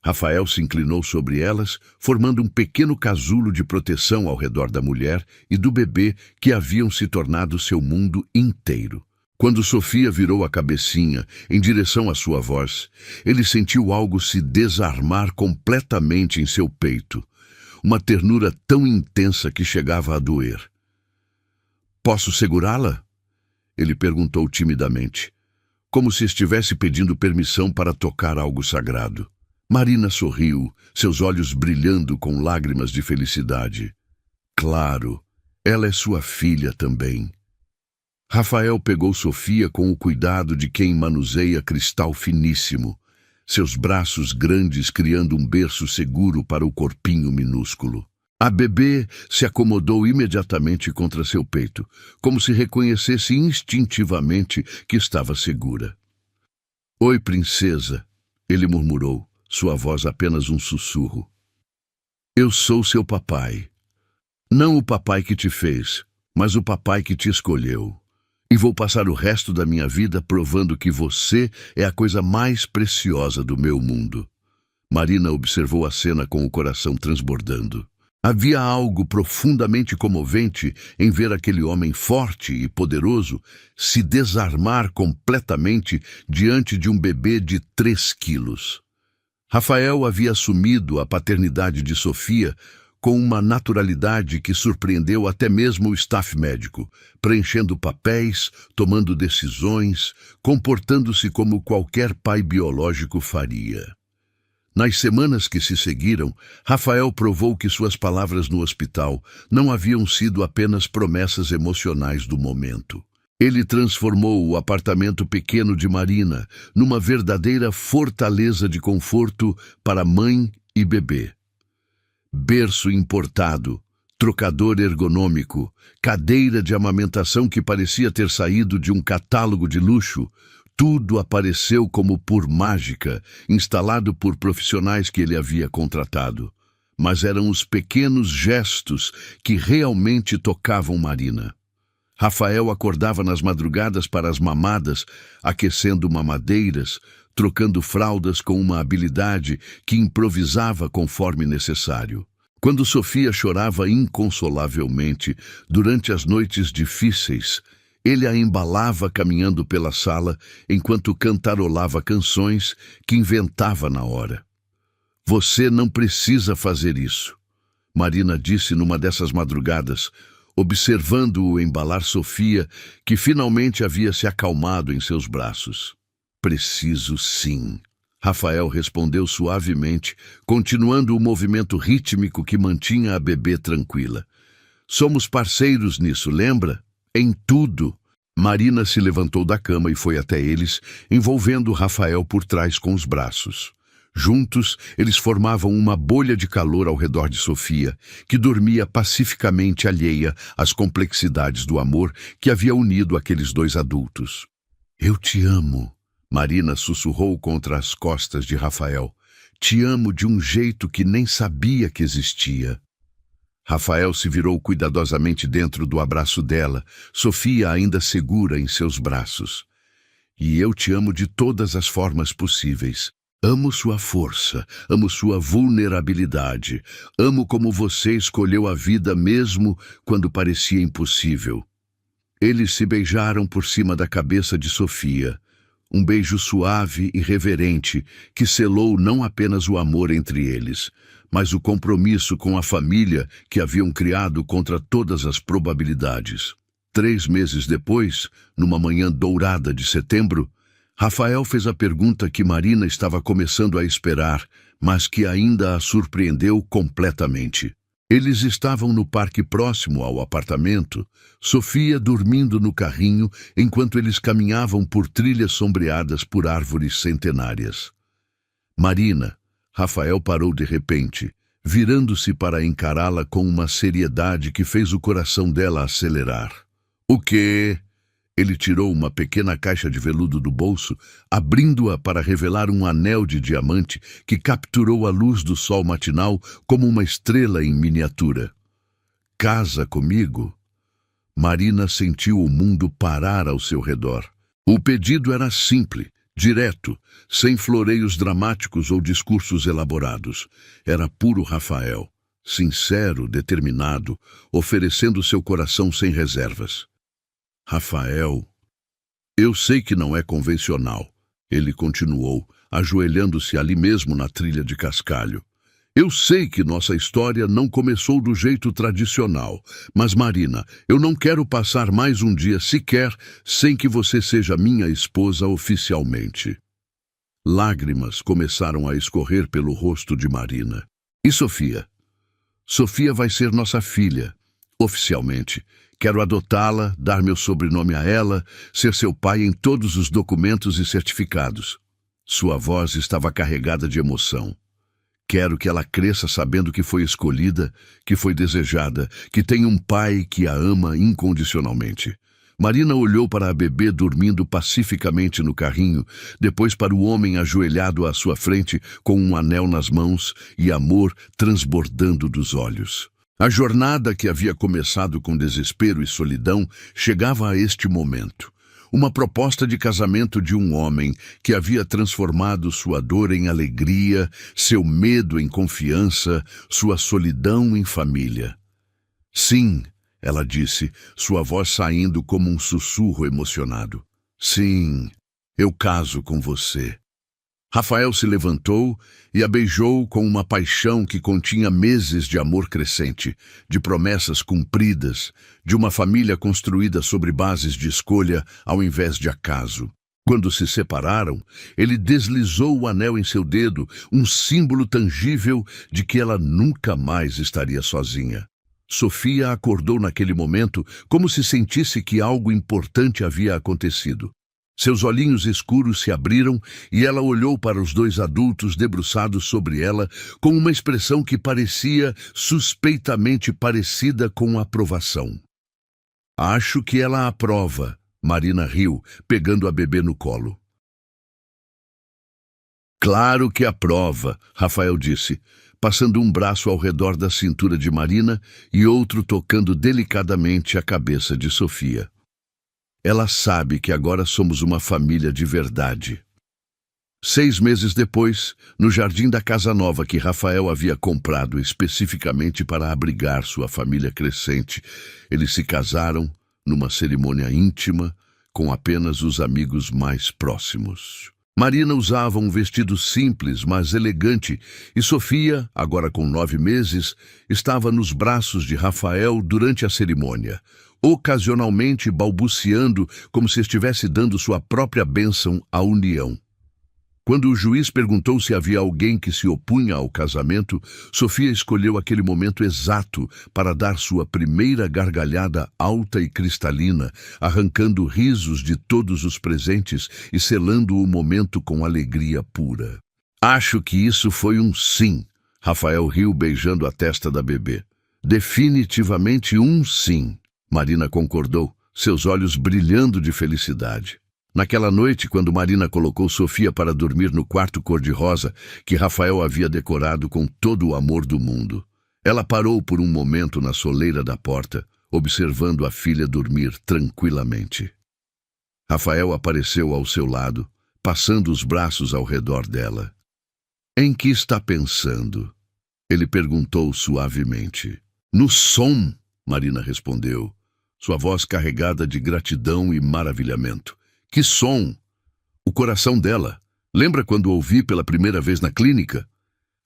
Rafael se inclinou sobre elas, formando um pequeno casulo de proteção ao redor da mulher e do bebê que haviam se tornado seu mundo inteiro. Quando Sofia virou a cabecinha em direção à sua voz, ele sentiu algo se desarmar completamente em seu peito. Uma ternura tão intensa que chegava a doer. Posso segurá-la? Ele perguntou timidamente, como se estivesse pedindo permissão para tocar algo sagrado. Marina sorriu, seus olhos brilhando com lágrimas de felicidade. Claro, ela é sua filha também. Rafael pegou Sofia com o cuidado de quem manuseia cristal finíssimo, seus braços grandes criando um berço seguro para o corpinho minúsculo. A bebê se acomodou imediatamente contra seu peito, como se reconhecesse instintivamente que estava segura. "Oi, princesa", ele murmurou, sua voz apenas um sussurro. "Eu sou seu papai. Não o papai que te fez, mas o papai que te escolheu. E vou passar o resto da minha vida provando que você é a coisa mais preciosa do meu mundo." Marina observou a cena com o coração transbordando. Havia algo profundamente comovente em ver aquele homem forte e poderoso se desarmar completamente diante de um bebê de 3 quilos. Rafael havia assumido a paternidade de Sofia com uma naturalidade que surpreendeu até mesmo o staff médico, preenchendo papéis, tomando decisões, comportando-se como qualquer pai biológico faria. Nas semanas que se seguiram, Rafael provou que suas palavras no hospital não haviam sido apenas promessas emocionais do momento. Ele transformou o apartamento pequeno de Marina numa verdadeira fortaleza de conforto para mãe e bebê. Berço importado, trocador ergonômico, cadeira de amamentação que parecia ter saído de um catálogo de luxo, tudo apareceu como por mágica, instalado por profissionais que ele havia contratado. Mas eram os pequenos gestos que realmente tocavam Marina. Rafael acordava nas madrugadas para as mamadas, aquecendo mamadeiras, trocando fraldas com uma habilidade que improvisava conforme necessário. Quando Sofia chorava inconsolavelmente durante as noites difíceis, ele a embalava caminhando pela sala enquanto cantarolava canções que inventava na hora. "Você não precisa fazer isso", Marina disse numa dessas madrugadas, observando-o embalar Sofia, que finalmente havia se acalmado em seus braços. "Preciso sim", Rafael respondeu suavemente, continuando o movimento rítmico que mantinha a bebê tranquila. "Somos parceiros nisso, lembra? Em tudo." Marina se levantou da cama e foi até eles, envolvendo Rafael por trás com os braços. Juntos, eles formavam uma bolha de calor ao redor de Sofia, que dormia pacificamente alheia às complexidades do amor que havia unido aqueles dois adultos. "Eu te amo", Marina sussurrou contra as costas de Rafael. "Te amo de um jeito que nem sabia que existia." Rafael se virou cuidadosamente dentro do abraço dela, Sofia ainda segura em seus braços. "E eu te amo de todas as formas possíveis. Amo sua força, amo sua vulnerabilidade, amo como você escolheu a vida mesmo quando parecia impossível." Eles se beijaram por cima da cabeça de Sofia, um beijo suave e reverente que selou não apenas o amor entre eles, mas o compromisso com a família que haviam criado contra todas as probabilidades. 3 meses depois, numa manhã dourada de setembro, Rafael fez a pergunta que Marina estava começando a esperar, mas que ainda a surpreendeu completamente. Eles estavam no parque próximo ao apartamento, Sofia dormindo no carrinho enquanto eles caminhavam por trilhas sombreadas por árvores centenárias. "Marina", Rafael parou de repente, virando-se para encará-la com uma seriedade que fez o coração dela acelerar. "O quê?" Ele tirou uma pequena caixa de veludo do bolso, abrindo-a para revelar um anel de diamante que capturou a luz do sol matinal como uma estrela em miniatura. "Casa comigo?" Marina sentiu o mundo parar ao seu redor. O pedido era simples, direto, sem floreios dramáticos ou discursos elaborados. Era puro Rafael, sincero, determinado, oferecendo seu coração sem reservas. "Rafael, eu sei que não é convencional", ele continuou, ajoelhando-se ali mesmo na trilha de cascalho. "Eu sei que nossa história não começou do jeito tradicional, mas Marina, eu não quero passar mais um dia sequer sem que você seja minha esposa oficialmente." Lágrimas começaram a escorrer pelo rosto de Marina. "E Sofia? Sofia vai ser nossa filha, oficialmente. Quero adotá-la, dar meu sobrenome a ela, ser seu pai em todos os documentos e certificados." Sua voz estava carregada de emoção. Quero que ela cresça sabendo que foi escolhida, que foi desejada, que tem um pai que a ama incondicionalmente. Marina olhou para a bebê dormindo pacificamente no carrinho, depois para o homem ajoelhado à sua frente com um anel nas mãos e amor transbordando dos olhos. A jornada que havia começado com desespero e solidão chegava a este momento. Uma proposta de casamento de um homem que havia transformado sua dor em alegria, seu medo em confiança, sua solidão em família. Sim, ela disse, sua voz saindo como um sussurro emocionado. Sim, eu caso com você. Rafael se levantou e a beijou com uma paixão que continha meses de amor crescente, de promessas cumpridas, de uma família construída sobre bases de escolha ao invés de acaso. Quando se separaram, ele deslizou o anel em seu dedo, um símbolo tangível de que ela nunca mais estaria sozinha. Sofia acordou naquele momento como se sentisse que algo importante havia acontecido. Seus olhinhos escuros se abriram e ela olhou para os dois adultos debruçados sobre ela com uma expressão que parecia suspeitamente parecida com aprovação. Acho que ela aprova, Marina riu, pegando a bebê no colo. Claro que aprova, Rafael disse, passando um braço ao redor da cintura de Marina e outro tocando delicadamente a cabeça de Sofia. Ela sabe que agora somos uma família de verdade. 6 meses depois, no jardim da casa nova que Rafael havia comprado especificamente para abrigar sua família crescente, eles se casaram numa cerimônia íntima com apenas os amigos mais próximos. Marina usava um vestido simples, mas elegante, e Sofia, agora com 9 meses, estava nos braços de Rafael durante a cerimônia, ocasionalmente balbuciando como se estivesse dando sua própria bênção à união. Quando o juiz perguntou se havia alguém que se opunha ao casamento, Sofia escolheu aquele momento exato para dar sua primeira gargalhada alta e cristalina, arrancando risos de todos os presentes e selando o momento com alegria pura. Acho que isso foi um sim, Rafael riu beijando a testa da bebê. Definitivamente um sim, Marina concordou, seus olhos brilhando de felicidade. Naquela noite, quando Marina colocou Sofia para dormir no quarto cor-de-rosa que Rafael havia decorado com todo o amor do mundo, ela parou por um momento na soleira da porta, observando a filha dormir tranquilamente. Rafael apareceu ao seu lado, passando os braços ao redor dela. Em que está pensando? Ele perguntou suavemente. No som, Marina respondeu, sua voz carregada de gratidão e maravilhamento. Que som! O coração dela. Lembra quando ouvi pela primeira vez na clínica?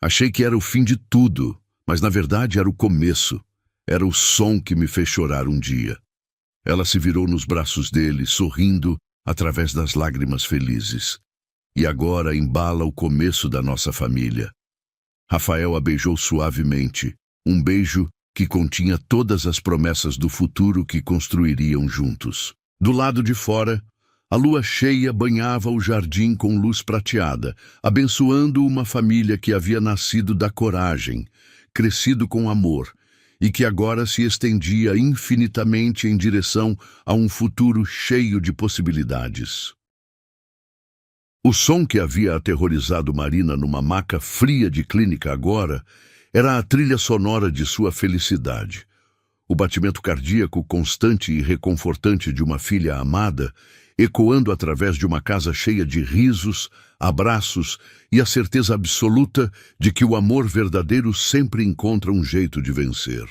Achei que era o fim de tudo, mas na verdade era o começo. Era o som que me fez chorar um dia. Ela se virou nos braços dele, sorrindo através das lágrimas felizes. E agora embala o começo da nossa família. Rafael a beijou suavemente, um beijo que continha todas as promessas do futuro que construiriam juntos. Do lado de fora, a lua cheia banhava o jardim com luz prateada, abençoando uma família que havia nascido da coragem, crescido com amor, e que agora se estendia infinitamente em direção a um futuro cheio de possibilidades. O som que havia aterrorizado Marina numa maca fria de clínica agora era a trilha sonora de sua felicidade. O batimento cardíaco constante e reconfortante de uma filha amada, ecoando através de uma casa cheia de risos, abraços e a certeza absoluta de que o amor verdadeiro sempre encontra um jeito de vencer.